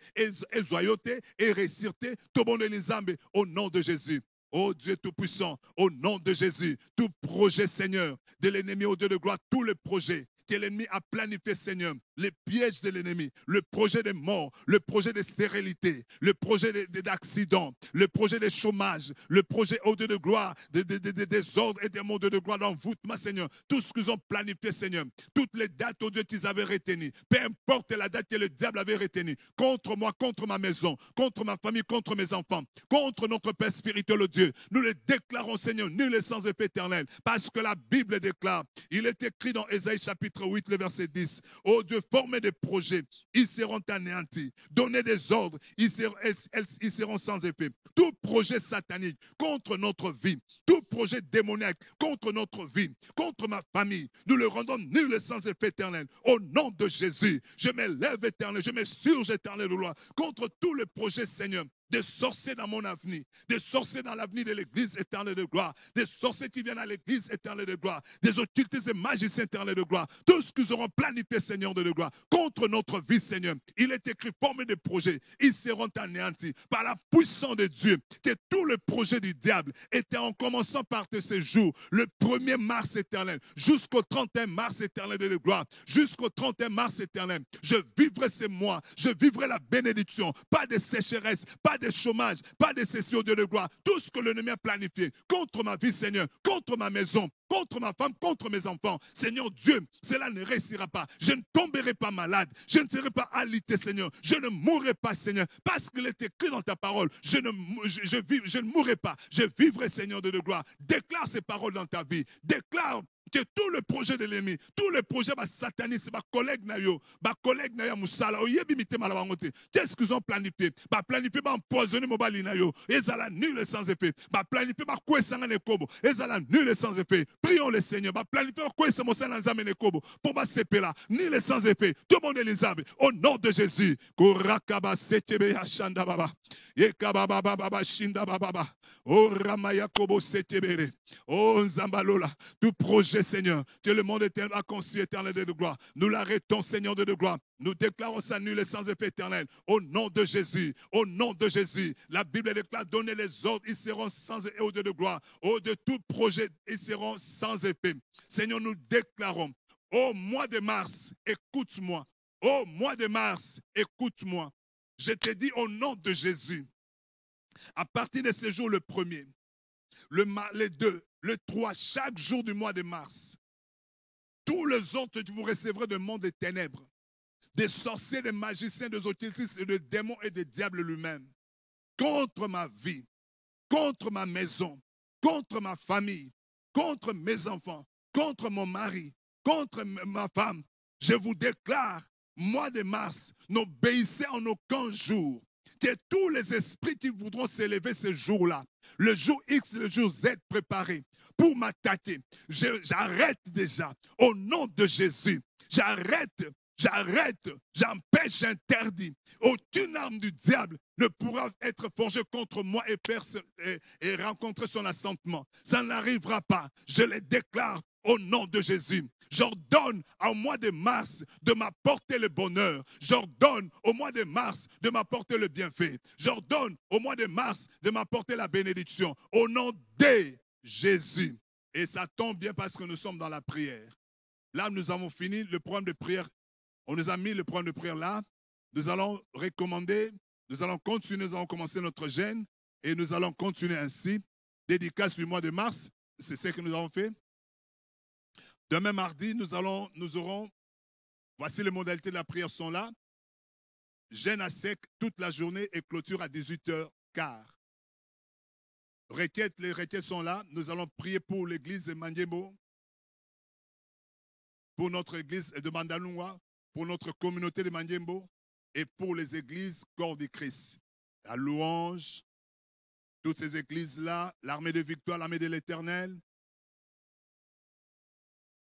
ezoyote, et réussirte, tobonde nzambe au nom de Jésus. Oh Dieu Tout-Puissant, au nom de Jésus, tout projet, Seigneur, de l'ennemi au Dieu de gloire, tous les projets que l'ennemi a planifié, Seigneur, les pièges de l'ennemi, le projet de mort, le projet de stérilité, le projet d'accident, le projet de chômage, le projet au Dieu de gloire, des désordres et des mondes de gloire d'envoûtement, Seigneur. Tout ce qu'ils ont planifié, Seigneur, toutes les dates, au Dieu, qu'ils avaient retenues, peu importe la date que le diable avait retenue, contre moi, contre ma maison, contre ma famille, contre mes enfants, contre notre Père spirituel, au Dieu, nous le déclarons, Seigneur, nul est sans effet éternel, parce que la Bible déclare, il est écrit dans Ésaïe chapitre 8, le verset 10, oh Dieu, former des projets, ils seront anéantis. Donner des ordres, ils seront sans effet. Tout projet satanique contre notre vie, tout projet démoniaque contre notre vie, contre ma famille, nous le rendons nul et sans effet éternel. Au nom de Jésus, je m'élève éternel, je me surge éternel de loi contre tous les projets, Seigneur, des sorciers dans mon avenir, des sorciers dans l'avenir de l'église éternelle de gloire, des sorciers qui viennent à l'église éternelle de gloire, des occultistes et magiciens éternels de gloire, tout ce qu'ils auront planifié, Seigneur de gloire, contre notre vie, Seigneur. Il est écrit, former des projets, ils seront anéantis par la puissance de Dieu, que tous les projets du diable étaient en commençant par ce jour, le 1er mars éternel, jusqu'au 31 mars éternel de gloire, jusqu'au 31 mars éternel. Je vivrai ces mois, je vivrai la bénédiction, pas de sécheresse, pas de chômage, pas de cession de gloire. Tout ce que l'ennemi a planifié contre ma vie, Seigneur, contre ma maison, contre ma femme, contre mes enfants. Seigneur Dieu, cela ne réussira pas. Je ne tomberai pas malade. Je ne serai pas alité, Seigneur. Je ne mourrai pas, Seigneur, parce qu'il est écrit dans ta parole. Je ne mourrai pas. Je vivrai, Seigneur de gloire. Déclare ces paroles dans ta vie. Déclare que tout le projet de l'ennemi, tous les projets satanistes, ma collègue nayo, moussala, qu'est-ce qu'ils ont planifié? Planifié empoisonner mon bali nayo, ezala nul et sans effet. Planifié koué sanga ne kobo, ezala nul et sans effet. Prions le Seigneur. Planifié koué se mosa nanzame ne kobo, pour ma sepela, nul et sans effet. Tout le monde est les âmes. Au nom de Jésus, Korakaba setebe hashanda baba, yekababa baba shinda baba, oh ramaya kobo setebere, oh nzambalola, tout projet, Seigneur, que le monde éternel a conçu éternel de gloire. Nous l'arrêtons, Seigneur de gloire. Nous déclarons ça nul et sans effet éternel. Au nom de Jésus, au nom de Jésus. La Bible déclare, donner les ordres, ils seront sans effet, au Dieu de gloire. Au de tout projet, ils seront sans effet. Seigneur, nous déclarons, au mois de mars, écoute-moi. Au mois de mars, écoute-moi. Je te dis au nom de Jésus, à partir de ce jour, le 1er, le 2, le 3, chaque jour du mois de mars, tous les ordres que vous recevrez du monde des ténèbres, des sorciers, des magiciens, des occultistes, et des démons et des diables lui-même, contre ma vie, contre ma maison, contre ma famille, contre mes enfants, contre mon mari, contre ma femme, je vous déclare, mois de mars, n'obéissez en aucun jour. Que tous les esprits qui voudront s'élever ce jour-là, le jour X, le jour Z préparé pour m'attaquer, j'arrête déjà au nom de Jésus. J'arrête, j'empêche, j'interdis. Aucune arme du diable ne pourra être forgée contre moi et rencontrer son assentement. Ça n'arrivera pas. Je le déclare au nom de Jésus. J'ordonne au mois de mars de m'apporter le bonheur. J'ordonne au mois de mars de m'apporter le bienfait. J'ordonne au mois de mars de m'apporter la bénédiction. Au nom de Jésus. Et ça tombe bien parce que nous sommes dans la prière. Là, nous avons fini le programme de prière. On nous a mis le programme de prière là. Nous allons recommander, nous allons continuer, nous allons commencer notre jeûne et nous allons continuer ainsi. Dédicace du mois de mars, c'est ce que nous avons fait. Demain mardi, nous aurons, voici les modalités de la prière sont là. Jeûne à sec toute la journée et clôture à 18h15. Les requêtes sont là. Nous allons prier pour l'église de Mandiembo, pour notre église de Mandalungwa, pour notre communauté de Mandiembo et pour les églises corps du Christ. La louange, toutes ces églises-là, l'armée de victoire, l'armée de l'Éternel.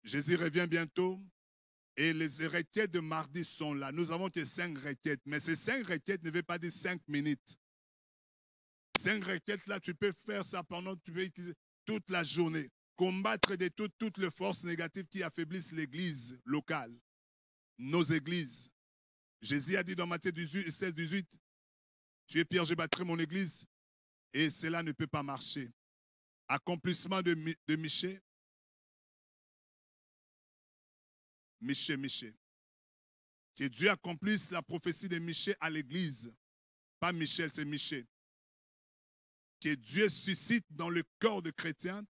Jésus revient bientôt et les requêtes de mardi sont là. Nous avons que 5 requêtes, mais ces 5 requêtes ne veulent pas dire 5 minutes. 5 requêtes là, tu peux faire ça pendant, tu peux utiliser toute la journée. Combattre de toutes les forces négatives qui affaiblissent l'église locale, nos églises. Jésus a dit dans Matthieu 16, 18, tu es Pierre, je bâtirai mon église et cela ne peut pas marcher. Accomplissement de Michée. Michée. Que Dieu accomplisse la prophétie de Michée à l'église. Pas Michel, c'est Michée. Que Dieu suscite dans le corps de chrétiens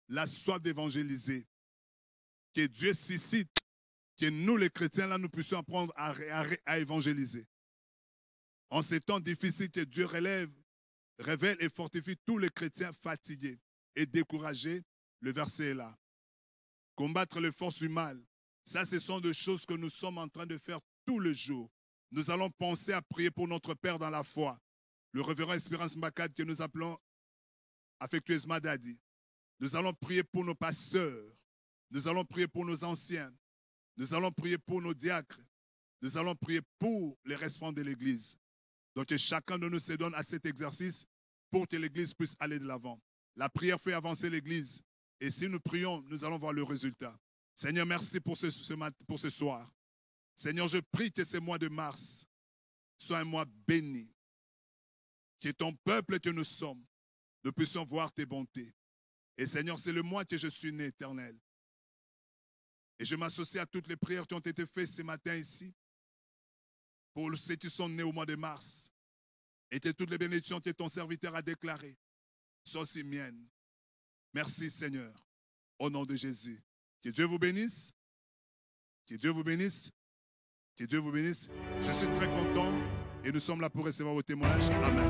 la soif d'évangéliser. Que Dieu suscite, que nous les chrétiens, là, nous puissions apprendre à évangéliser. En ces temps difficiles, que Dieu révèle et fortifie tous les chrétiens fatigués et découragés. Le verset est là. Combattre les forces du mal. Ça, ce sont des choses que nous sommes en train de faire tous les jours. Nous allons penser à prier pour notre Père dans la foi. Le révérend Espérance Mbakad que nous appelons affectueusement Daddy. Nous allons prier pour nos pasteurs. Nous allons prier pour nos anciens. Nous allons prier pour nos diacres. Nous allons prier pour les responsables de l'Église. Donc, chacun de nous se donne à cet exercice pour que l'Église puisse aller de l'avant. La prière fait avancer l'Église. Et si nous prions, nous allons voir le résultat. Seigneur, merci pour ce soir. Seigneur, je prie que ce mois de mars soit un mois béni. Que ton peuple que nous sommes, nous puissions voir tes bontés. Et Seigneur, c'est le mois que je suis né, Éternel. Et je m'associe à toutes les prières qui ont été faites ce matin ici, pour ceux qui sont nés au mois de mars. Et que toutes les bénédictions que ton serviteur a déclarées soient aussi miennes. Merci, Seigneur, au nom de Jésus. Que Dieu vous bénisse. Que Dieu vous bénisse. Que Dieu vous bénisse. Je suis très content et nous sommes là pour recevoir vos témoignages. Amen.